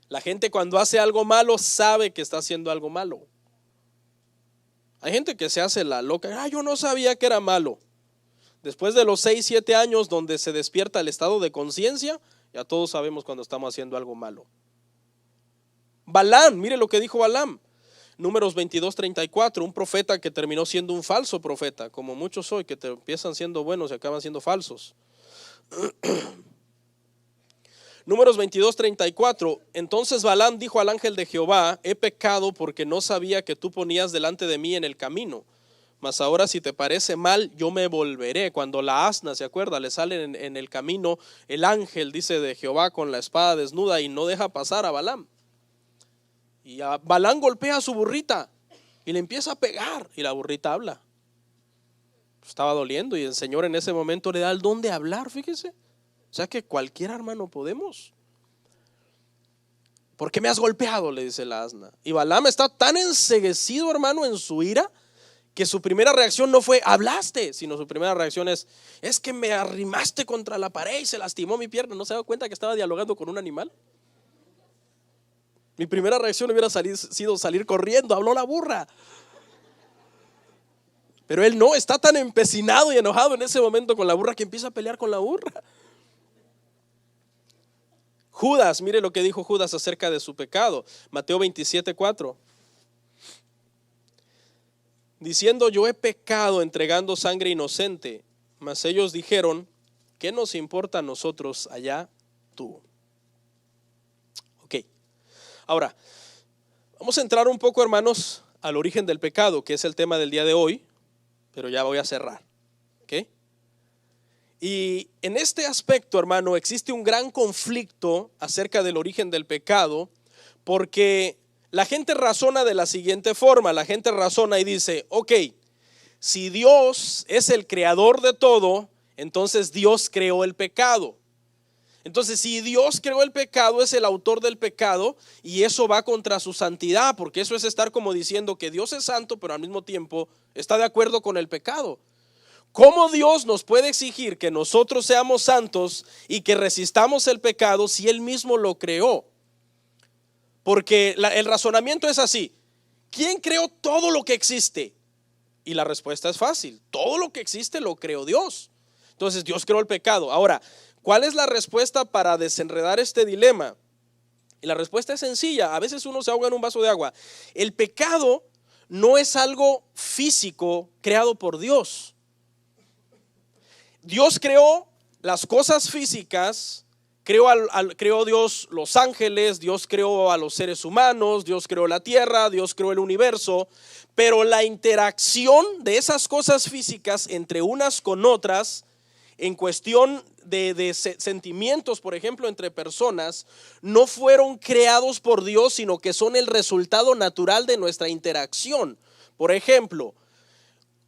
La gente cuando hace algo malo sabe que está haciendo algo malo. Hay gente que se hace la loca: yo no sabía que era malo. Después de los 6, 7 años donde se despierta el estado de conciencia, ya todos sabemos cuando estamos haciendo algo malo. Balaam, mire lo que dijo Balaam. Números 22:34, un profeta que terminó siendo un falso profeta, como muchos hoy que empiezan siendo buenos y acaban siendo falsos. Números 22:34, entonces Balaam dijo al ángel de Jehová: he pecado porque no sabía que tú ponías delante de mí en el camino, mas ahora si te parece mal, yo me volveré. Cuando la asna, ¿se acuerda? Le sale en el camino el ángel, dice, de Jehová con la espada desnuda y no deja pasar a Balaam. Y a Balaam golpea a su burrita y le empieza a pegar y la burrita habla. Estaba doliendo y el Señor en ese momento le da el don de hablar, fíjese. O sea que cualquier hermano podemos. ¿Por qué me has golpeado?, le dice la asna. Y Balaam está tan enceguecido, hermano, en su ira, que su primera reacción no fue: hablaste, sino su primera reacción es que me arrimaste contra la pared y se lastimó mi pierna. ¿No se da cuenta que estaba dialogando con un animal? Mi primera reacción hubiera sido salir corriendo. Habló la burra. Pero él no, está tan empecinado y enojado en ese momento con la burra que empieza a pelear con la burra. Judas, mire lo que dijo Judas acerca de su pecado. Mateo 27:4. Diciendo: yo he pecado entregando sangre inocente. Mas ellos dijeron: ¿qué nos importa a nosotros? Allá tú. Ok. Ahora, vamos a entrar un poco, hermanos, al origen del pecado, que es el tema del día de hoy, pero ya voy a cerrar. ¿Ok? Y en este aspecto, hermano, existe un gran conflicto acerca del origen del pecado, porque la gente razona de la siguiente forma. La gente razona y dice: ok, si Dios es el creador de todo, entonces Dios creó el pecado. Entonces, si Dios creó el pecado, es el autor del pecado, y eso va contra su santidad, porque eso es estar como diciendo que Dios es santo, pero al mismo tiempo está de acuerdo con el pecado. ¿Cómo Dios nos puede exigir que nosotros seamos santos y que resistamos el pecado si Él mismo lo creó? Porque el razonamiento es así: ¿quién creó todo lo que existe? Y la respuesta es fácil: todo lo que existe lo creó Dios. Entonces Dios creó el pecado. Ahora, ¿cuál es la respuesta para desenredar este dilema? Y la respuesta es sencilla. A veces uno se ahoga en un vaso de agua. El pecado no es algo físico creado por Dios. Dios creó las cosas físicas, creó Dios los ángeles, Dios creó a los seres humanos, Dios creó la tierra, Dios creó el universo, pero la interacción de esas cosas físicas entre unas con otras, en cuestión de sentimientos, por ejemplo, entre personas, no fueron creados por Dios, sino que son el resultado natural de nuestra interacción. Por ejemplo,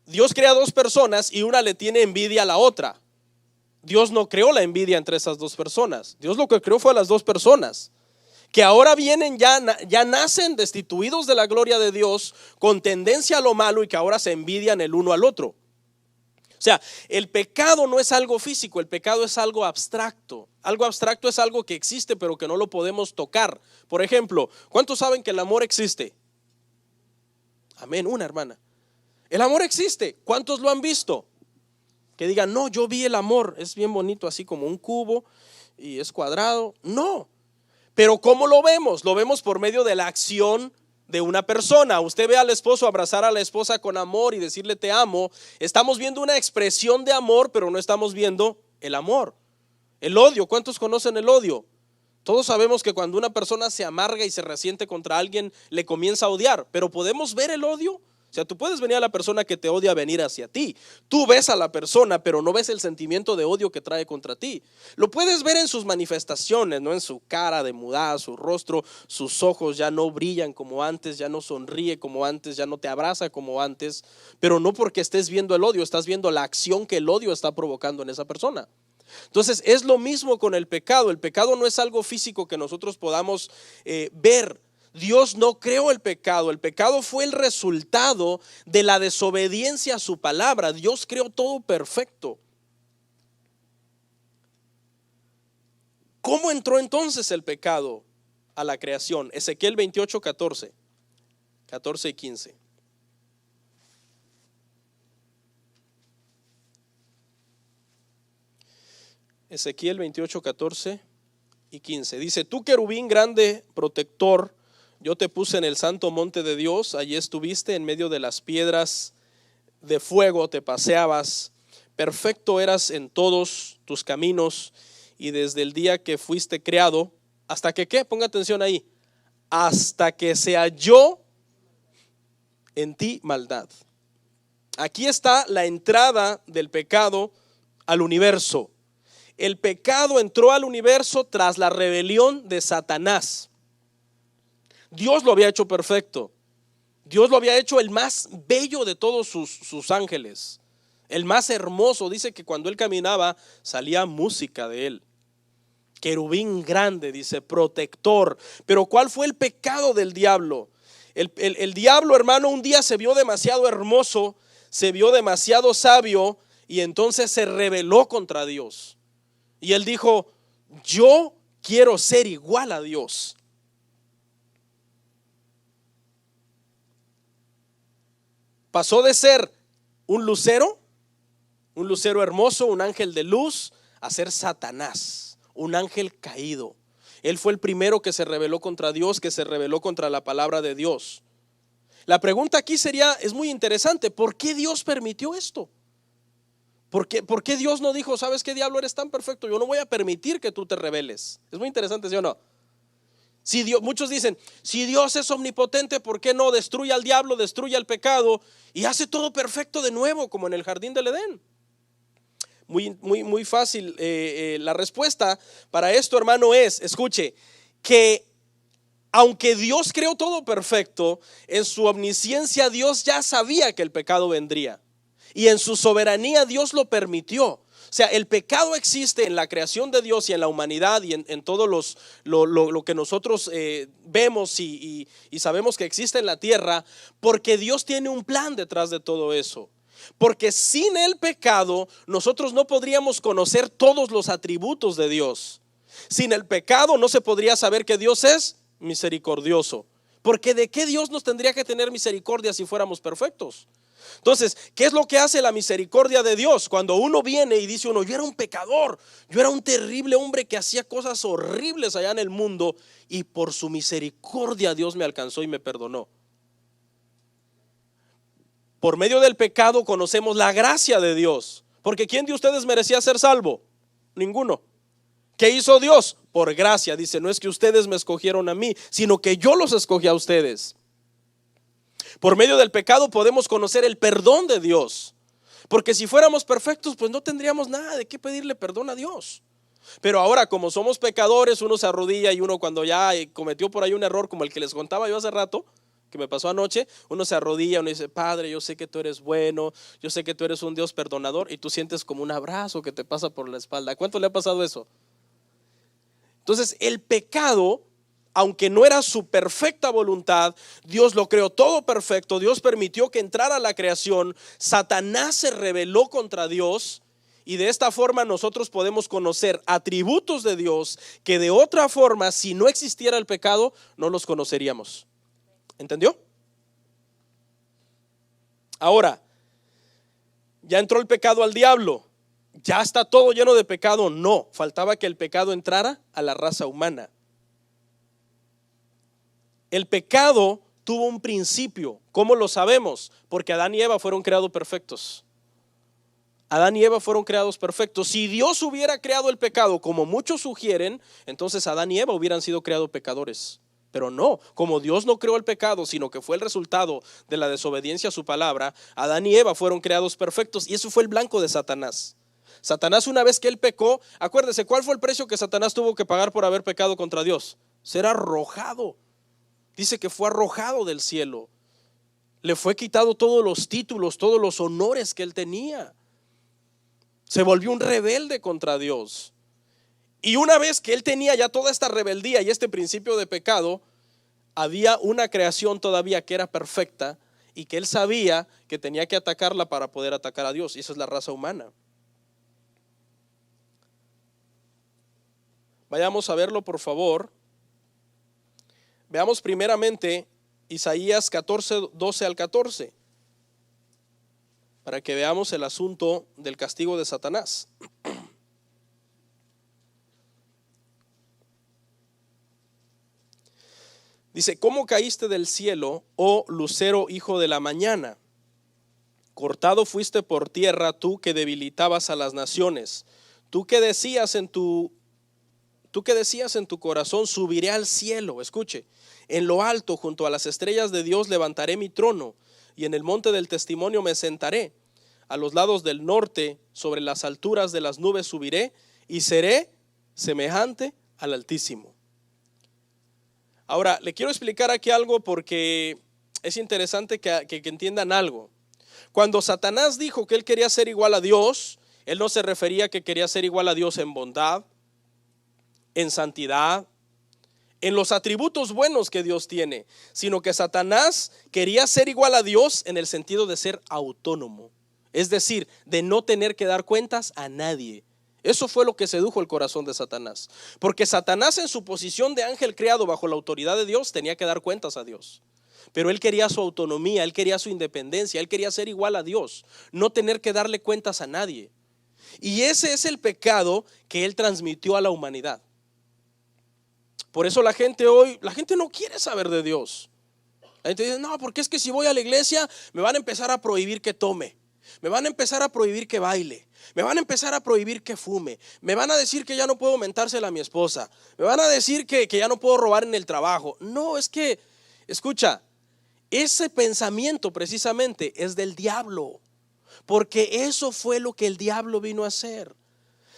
Dios crea dos personas y una le tiene envidia a la otra. Dios no creó la envidia entre esas dos personas. Dios lo que creó fue a las dos personas. que ahora vienen ya nacen destituidos de la gloria de Dios, con tendencia a lo malo y que ahora se envidian el uno al otro. O sea, el pecado no es algo físico, el pecado es algo abstracto. Algo abstracto es algo que existe pero que no lo podemos tocar. Por ejemplo, ¿cuántos saben que el amor existe? Amén, una hermana. El amor existe. ¿Cuántos lo han visto? Que digan, no, yo vi el amor, es bien bonito así como un cubo y es cuadrado. No, pero ¿cómo lo vemos? Lo vemos por medio de la acción de una persona. Usted ve al esposo abrazar a la esposa con amor y decirle te amo. Estamos viendo una expresión de amor, pero no estamos viendo el amor. El odio, ¿cuántos conocen el odio? Todos sabemos que cuando una persona se amarga y se resiente contra alguien, le comienza a odiar, pero ¿podemos ver el odio? O sea, tú puedes venir a la persona que te odia a venir hacia ti. Tú ves a la persona, pero no ves el sentimiento de odio que trae contra ti. Lo puedes ver en sus manifestaciones, ¿no? En su cara demudada, su rostro, sus ojos ya no brillan como antes, ya no sonríe como antes, ya no te abraza como antes. Pero no porque estés viendo el odio, estás viendo la acción que el odio está provocando en esa persona. Entonces es lo mismo con el pecado. El pecado no es algo físico que nosotros podamos ver. Dios no creó el pecado fue el resultado de la desobediencia a su palabra. Dios creó todo perfecto. ¿Cómo entró entonces el pecado a la creación? Ezequiel 28, 14 y 15. Ezequiel 28, 14 y 15. Dice, tú querubín grande, protector, yo te puse en el santo monte de Dios, allí estuviste en medio de las piedras de fuego, te paseabas, perfecto eras en todos tus caminos y desde el día que fuiste creado, hasta que ¿qué? Ponga atención ahí, hasta que se halló en ti maldad. Aquí está la entrada del pecado al universo. El pecado entró al universo tras la rebelión de Satanás. Dios lo había hecho perfecto. Dios lo había hecho el más bello de todos sus ángeles, el más hermoso. Dice que cuando él caminaba salía música de él. Querubín grande, dice, protector. Pero ¿cuál fue el pecado del diablo? El diablo, hermano, un día se vio demasiado hermoso, se vio demasiado sabio y entonces se rebeló contra Dios. Y él dijo, yo quiero ser igual a Dios. Pasó de ser un lucero hermoso, un ángel de luz, a ser Satanás, un ángel caído. Él fue el primero que se rebeló contra Dios, que se rebeló contra la palabra de Dios. La pregunta aquí es muy interesante, ¿por qué Dios permitió esto? ¿Por qué Dios no dijo, sabes qué, diablo, eres tan perfecto, yo no voy a permitir que tú te rebeles? Es muy interesante, ¿sí o no? Si Dios, muchos dicen, si Dios es omnipotente, ¿por qué no destruye al diablo, destruye al pecado y hace todo perfecto de nuevo como en el jardín del Edén? Muy fácil. La respuesta para esto, hermano, escuche, que aunque Dios creó todo perfecto, en su omnisciencia Dios ya sabía que el pecado vendría y en su soberanía Dios lo permitió. O sea, el pecado existe en la creación de Dios y en la humanidad y en todo lo que nosotros vemos y sabemos que existe en la tierra, porque Dios tiene un plan detrás de todo eso. Porque sin el pecado nosotros no podríamos conocer todos los atributos de Dios. Sin el pecado no se podría saber que Dios es misericordioso. Porque ¿de qué Dios nos tendría que tener misericordia si fuéramos perfectos? Entonces, ¿qué es lo que hace la misericordia de Dios? Cuando uno viene y dice uno, yo era un pecador, yo era un terrible hombre que hacía cosas horribles allá en el mundo y por su misericordia Dios me alcanzó y me perdonó. Por medio del pecado conocemos la gracia de Dios, porque ¿quién de ustedes merecía ser salvo? Ninguno. ¿Qué hizo Dios? Por gracia, dice, no es que ustedes me escogieron a mí, sino que yo los escogí a ustedes. Por medio del pecado podemos conocer el perdón de Dios, porque si fuéramos perfectos pues no tendríamos nada de qué pedirle perdón a Dios. Pero ahora como somos pecadores, uno se arrodilla y uno cuando ya cometió por ahí un error como el que les contaba yo hace rato, que me pasó anoche, uno se arrodilla, uno dice, Padre, yo sé que tú eres bueno, yo sé que tú eres un Dios perdonador, y tú sientes como un abrazo que te pasa por la espalda. ¿Cuánto le ha pasado eso? Entonces el pecado, aunque no era su perfecta voluntad, Dios lo creó todo perfecto, Dios permitió que entrara a la creación, Satanás se rebeló contra Dios y de esta forma nosotros podemos conocer atributos de Dios que de otra forma, si no existiera el pecado, no los conoceríamos. ¿Entendió? Ahora, ya entró el pecado al diablo. ¿Ya está todo lleno de pecado? No, faltaba que el pecado entrara a la raza humana. El pecado tuvo un principio. ¿Cómo lo sabemos? Porque Adán y Eva fueron creados perfectos. Adán y Eva fueron creados perfectos. Si Dios hubiera creado el pecado como muchos sugieren, entonces Adán y Eva hubieran sido creados pecadores. Pero no, como Dios no creó el pecado, sino que fue el resultado de la desobediencia a su palabra, Adán y Eva fueron creados perfectos y eso fue el blanco de Satanás. Satanás, una vez que él pecó, acuérdese, ¿cuál fue el precio que Satanás tuvo que pagar por haber pecado contra Dios? Ser arrojado. Dice que fue arrojado del cielo. Le fue quitado todos los títulos, todos los honores que él tenía. Se volvió un rebelde contra Dios. Y una vez que él tenía ya toda esta rebeldía y este principio de pecado, había una creación todavía que era perfecta y que él sabía que tenía que atacarla para poder atacar a Dios. Y esa es la raza humana. Vayamos a verlo, por favor. Veamos primeramente Isaías 14, 12 al 14, para que veamos el asunto del castigo de Satanás. Dice: ¿cómo caíste del cielo, oh lucero hijo de la mañana? Cortado fuiste por tierra, tú que debilitabas a las naciones. Tú que decías en tu corazón, subiré al cielo. Escuche, en lo alto junto a las estrellas de Dios levantaré mi trono, y en el monte del testimonio me sentaré. A los lados del norte, sobre las alturas de las nubes subiré, y seré semejante al Altísimo. Ahora, le quiero explicar aquí algo porque es interesante que entiendan algo. Cuando Satanás dijo que él quería ser igual a Dios, él no se refería a que quería ser igual a Dios en bondad, en santidad, en los atributos buenos que Dios tiene, sino que Satanás quería ser igual a Dios en el sentido de ser autónomo, es decir, de no tener que dar cuentas a nadie. Eso fue lo que sedujo el corazón de Satanás, porque Satanás, en su posición de ángel creado bajo la autoridad de Dios, tenía que dar cuentas a Dios. Pero él quería su autonomía, él quería su independencia, él quería ser igual a Dios, no tener que darle cuentas a nadie. Y ese es el pecado que él transmitió a la humanidad. Por eso la gente no quiere saber de Dios. La gente dice: no, porque es que si voy a la iglesia me van a empezar a prohibir que tome, me van a empezar a prohibir que baile, me van a empezar a prohibir que fume, me van a decir que ya no puedo mentársela a mi esposa, me van a decir que ya no puedo robar en el trabajo. No, es que, escucha, ese pensamiento precisamente es del diablo, porque eso fue lo que el diablo vino a hacer.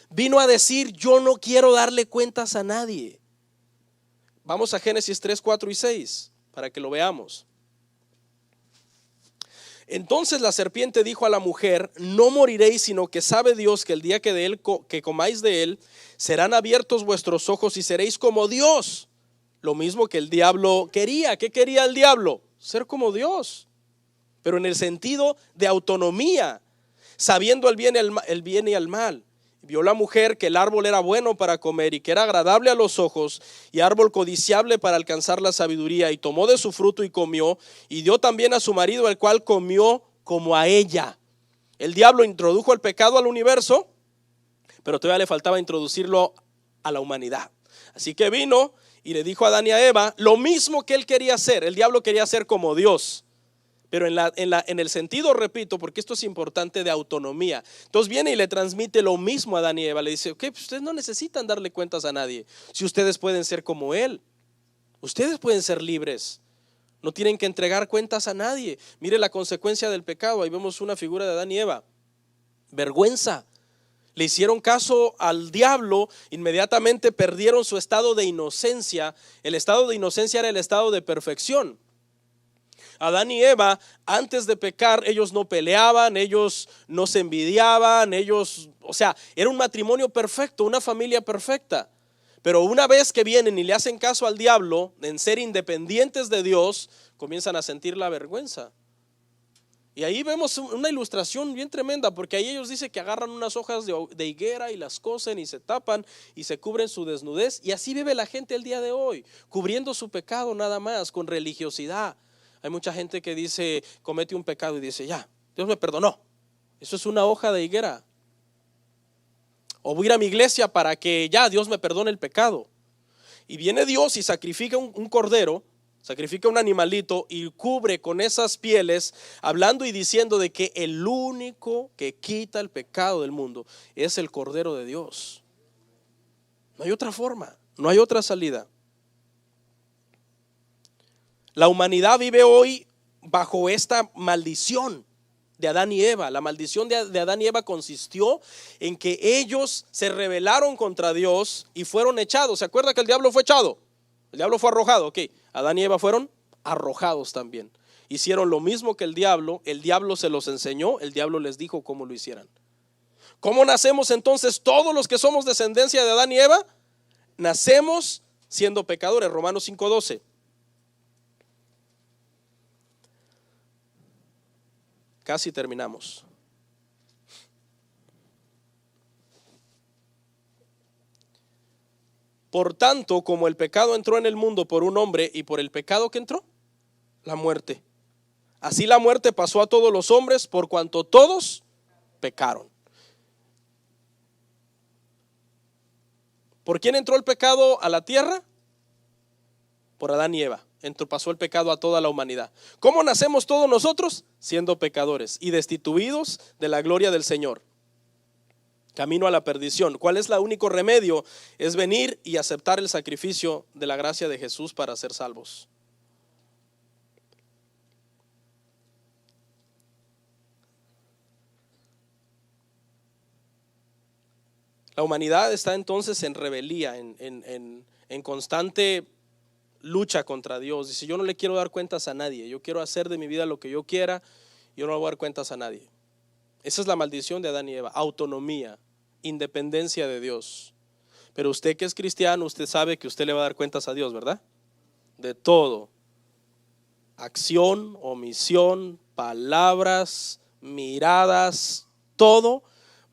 Vino a decir: yo no quiero darle cuentas a nadie. Vamos a Génesis 3, 4 y 6 para que lo veamos. Entonces la serpiente dijo a la mujer: no moriréis, sino que sabe Dios que el día que comáis de él, serán abiertos vuestros ojos y seréis como Dios. Lo mismo que el diablo quería. ¿Qué quería el diablo? Ser como Dios, pero en el sentido de autonomía, sabiendo el bien y el mal. Vio la mujer que el árbol era bueno para comer y que era agradable a los ojos y árbol codiciable para alcanzar la sabiduría, y tomó de su fruto y comió, y dio también a su marido, el cual comió como a ella. El diablo introdujo el pecado al universo, pero todavía le faltaba introducirlo a la humanidad. Así que vino y le dijo a Adán y a Eva lo mismo que él quería hacer. El diablo quería ser como Dios, pero en el sentido, repito, porque esto es importante, de autonomía. Entonces viene y le transmite lo mismo a Adán y Eva. Le dice: ok, pues ustedes no necesitan darle cuentas a nadie. Si ustedes pueden ser como él, ustedes pueden ser libres. No tienen que entregar cuentas a nadie. Mire la consecuencia del pecado. Ahí vemos una figura de Adán y Eva. Vergüenza. Le hicieron caso al diablo, inmediatamente perdieron su estado de inocencia. El estado de inocencia era el estado de perfección. Adán y Eva, antes de pecar, ellos no peleaban, ellos no se envidiaban, era un matrimonio perfecto, una familia perfecta. Pero una vez que vienen y le hacen caso al diablo en ser independientes de Dios, comienzan a sentir la vergüenza. Y ahí vemos una ilustración bien tremenda, porque ahí ellos dicen que agarran unas hojas de higuera y las cosen y se tapan y se cubren su desnudez. Y así vive la gente el día de hoy, cubriendo su pecado nada más, con religiosidad. Hay mucha gente que dice, comete un pecado y dice, ya, Dios me perdonó. Eso es una hoja de higuera. O voy a ir a mi iglesia para que ya Dios me perdone el pecado. Y viene Dios y sacrifica un cordero, sacrifica un animalito y cubre con esas pieles, hablando y diciendo de que el único que quita el pecado del mundo es el Cordero de Dios. No hay otra forma, no hay otra salida. La humanidad vive hoy bajo esta maldición de Adán y Eva. La maldición de Adán y Eva consistió en que ellos se rebelaron contra Dios y fueron echados. ¿Se acuerda que el diablo fue echado? El diablo fue arrojado, ok. Adán y Eva fueron arrojados también. Hicieron lo mismo que el diablo se los enseñó, el diablo les dijo cómo lo hicieran. ¿Cómo nacemos entonces todos los que somos descendencia de Adán y Eva? Nacemos siendo pecadores, Romanos 5:12. Casi terminamos. Por tanto, como el pecado entró en el mundo por un hombre, y por el pecado que entró, la muerte. Así la muerte pasó a todos los hombres, por cuanto todos pecaron. ¿Por quién entró el pecado a la tierra? Por Adán y Eva. Pasó el pecado a toda la humanidad. ¿Cómo nacemos todos nosotros? Siendo pecadores y destituidos de la gloria del Señor, camino a la perdición. ¿Cuál es el único remedio? Es venir y aceptar el sacrificio de la gracia de Jesús para ser salvos. La humanidad está entonces en rebeldía, en constante lucha contra Dios. Dice, yo no le quiero dar cuentas a nadie, yo quiero hacer de mi vida lo que yo quiera, yo no le voy a dar cuentas a nadie. Esa es la maldición de Adán y Eva, autonomía, independencia de Dios. Pero usted que es cristiano, usted sabe que usted le va a dar cuentas a Dios, ¿verdad? De todo, acción, omisión, palabras, miradas, todo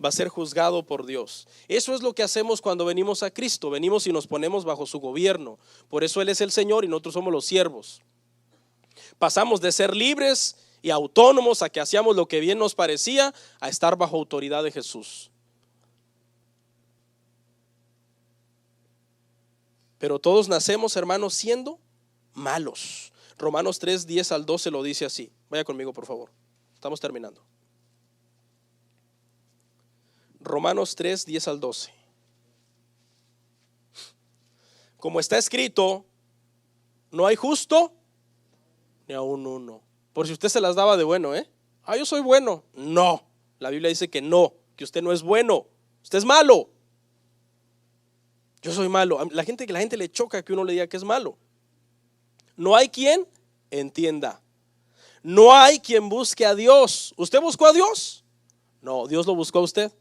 va a ser juzgado por Dios. Eso es lo que hacemos cuando venimos a Cristo. Venimos y nos ponemos bajo su gobierno. Por eso Él es el Señor y nosotros somos los siervos. Pasamos de ser libres y autónomos a que hacíamos lo que bien nos parecía, a estar bajo autoridad de Jesús. Pero todos nacemos, hermanos, siendo malos. Romanos 3:10-12 lo dice así. Vaya conmigo, por favor. Estamos terminando. Romanos 3:10-12. Como está escrito, no hay justo ni aun uno. Por si usted se las daba de bueno, yo soy bueno. No, la Biblia dice que no, que usted no es bueno, usted es malo. Yo soy malo. La gente le choca que uno le diga que es malo. No hay quien entienda. No hay quien busque a Dios. ¿Usted buscó a Dios? No, Dios lo buscó a usted.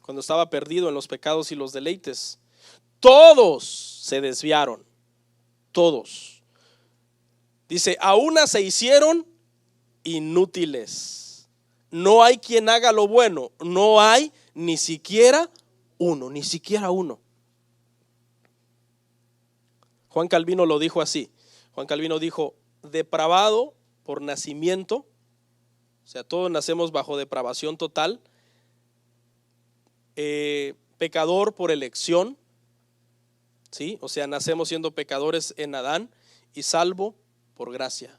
Cuando estaba perdido en los pecados y los deleites. Todos se desviaron. Todos. Dice, a una se hicieron inútiles. No hay quien haga lo bueno. No hay ni siquiera uno, ni siquiera uno. Juan Calvino lo dijo así. Juan Calvino dijo, depravado por nacimiento, o sea, todos nacemos bajo depravación total, pecador por elección, ¿sí? O sea, nacemos siendo pecadores en Adán, y salvo por gracia.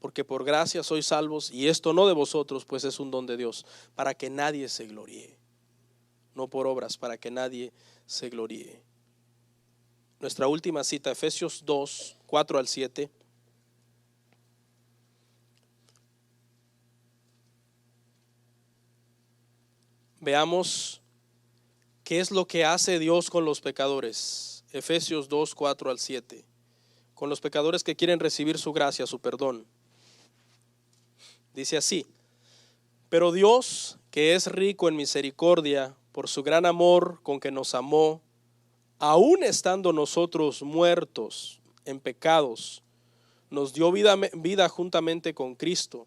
Porque por gracia sois salvos, y esto no de vosotros, pues es un don de Dios, para que nadie se gloríe. No por obras, para que nadie se gloríe. Nuestra última cita, Efesios 2:4-7. Veamos qué es lo que hace Dios con los pecadores. Efesios 2:4-7. Con los pecadores que quieren recibir su gracia, su perdón. Dice así: pero Dios, que es rico en misericordia, por su gran amor con que nos amó, aun estando nosotros muertos en pecados, nos dio vida juntamente con Cristo.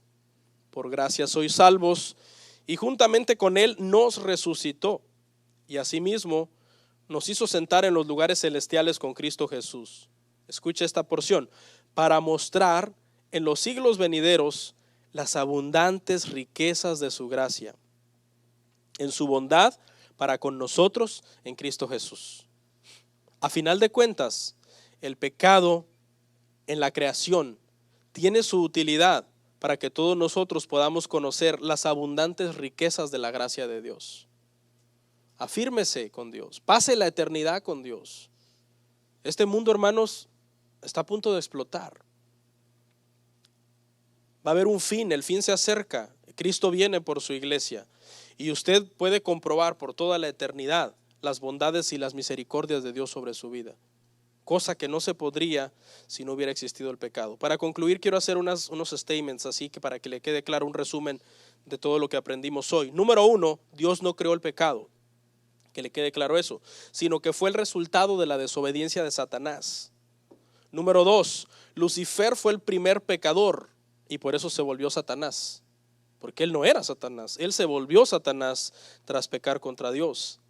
Por gracia sois salvos, y juntamente con Él nos resucitó, y asimismo nos hizo sentar en los lugares celestiales con Cristo Jesús. Escucha esta porción: para mostrar en los siglos venideros las abundantes riquezas de su gracia, en su bondad para con nosotros en Cristo Jesús. A final de cuentas, el pecado en la creación tiene su utilidad para que todos nosotros podamos conocer las abundantes riquezas de la gracia de Dios. Afírmese con Dios, pase la eternidad con Dios. Este mundo, hermanos, está a punto de explotar. Va a haber un fin, el fin se acerca. Cristo viene por su iglesia, y usted puede comprobar por toda la eternidad las bondades y las misericordias de Dios sobre su vida, cosa que no se podría si no hubiera existido el pecado. Para concluir, quiero hacer unos statements, así que para que le quede claro un resumen de todo lo que aprendimos hoy. Número 1, Dios no creó el pecado, que le quede claro eso, sino que fue el resultado de la desobediencia de Satanás. Número 2, Lucifer fue el primer pecador y por eso se volvió Satanás, porque él no era Satanás, él se volvió Satanás tras pecar contra Dios.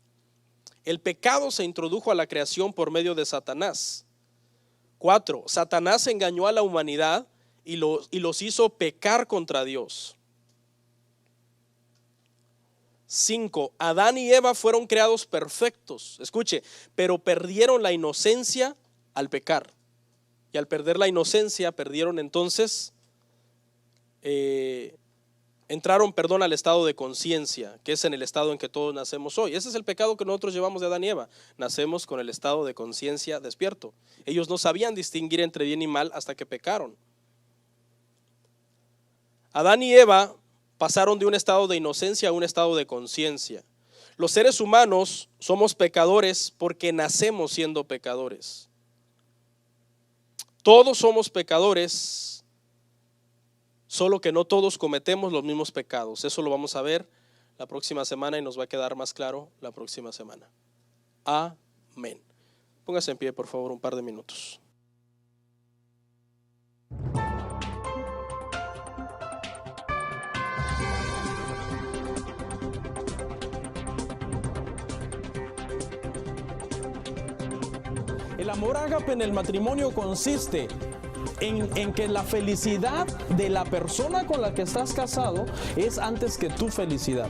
El pecado se introdujo a la creación por medio de Satanás. 4, Satanás engañó a la humanidad y los hizo pecar contra Dios. 5, Adán y Eva fueron creados perfectos, escuche, pero perdieron la inocencia al pecar. Y al perder la inocencia, perdieron entonces, entraron al estado de conciencia, que es en el estado en que todos nacemos hoy. Ese es el pecado que nosotros llevamos de Adán y Eva. Nacemos con el estado de conciencia despierto. Ellos no sabían distinguir entre bien y mal hasta que pecaron. Adán y Eva pasaron de un estado de inocencia a un estado de conciencia. Los seres humanos somos pecadores porque nacemos siendo pecadores. Todos somos pecadores, solo que no todos cometemos los mismos pecados. Eso lo vamos a ver la próxima semana y nos va a quedar más claro la próxima semana. Amén. Póngase en pie, por favor, un par de minutos. El amor ágape en el matrimonio consiste en que la felicidad de la persona con la que estás casado es antes que tu felicidad.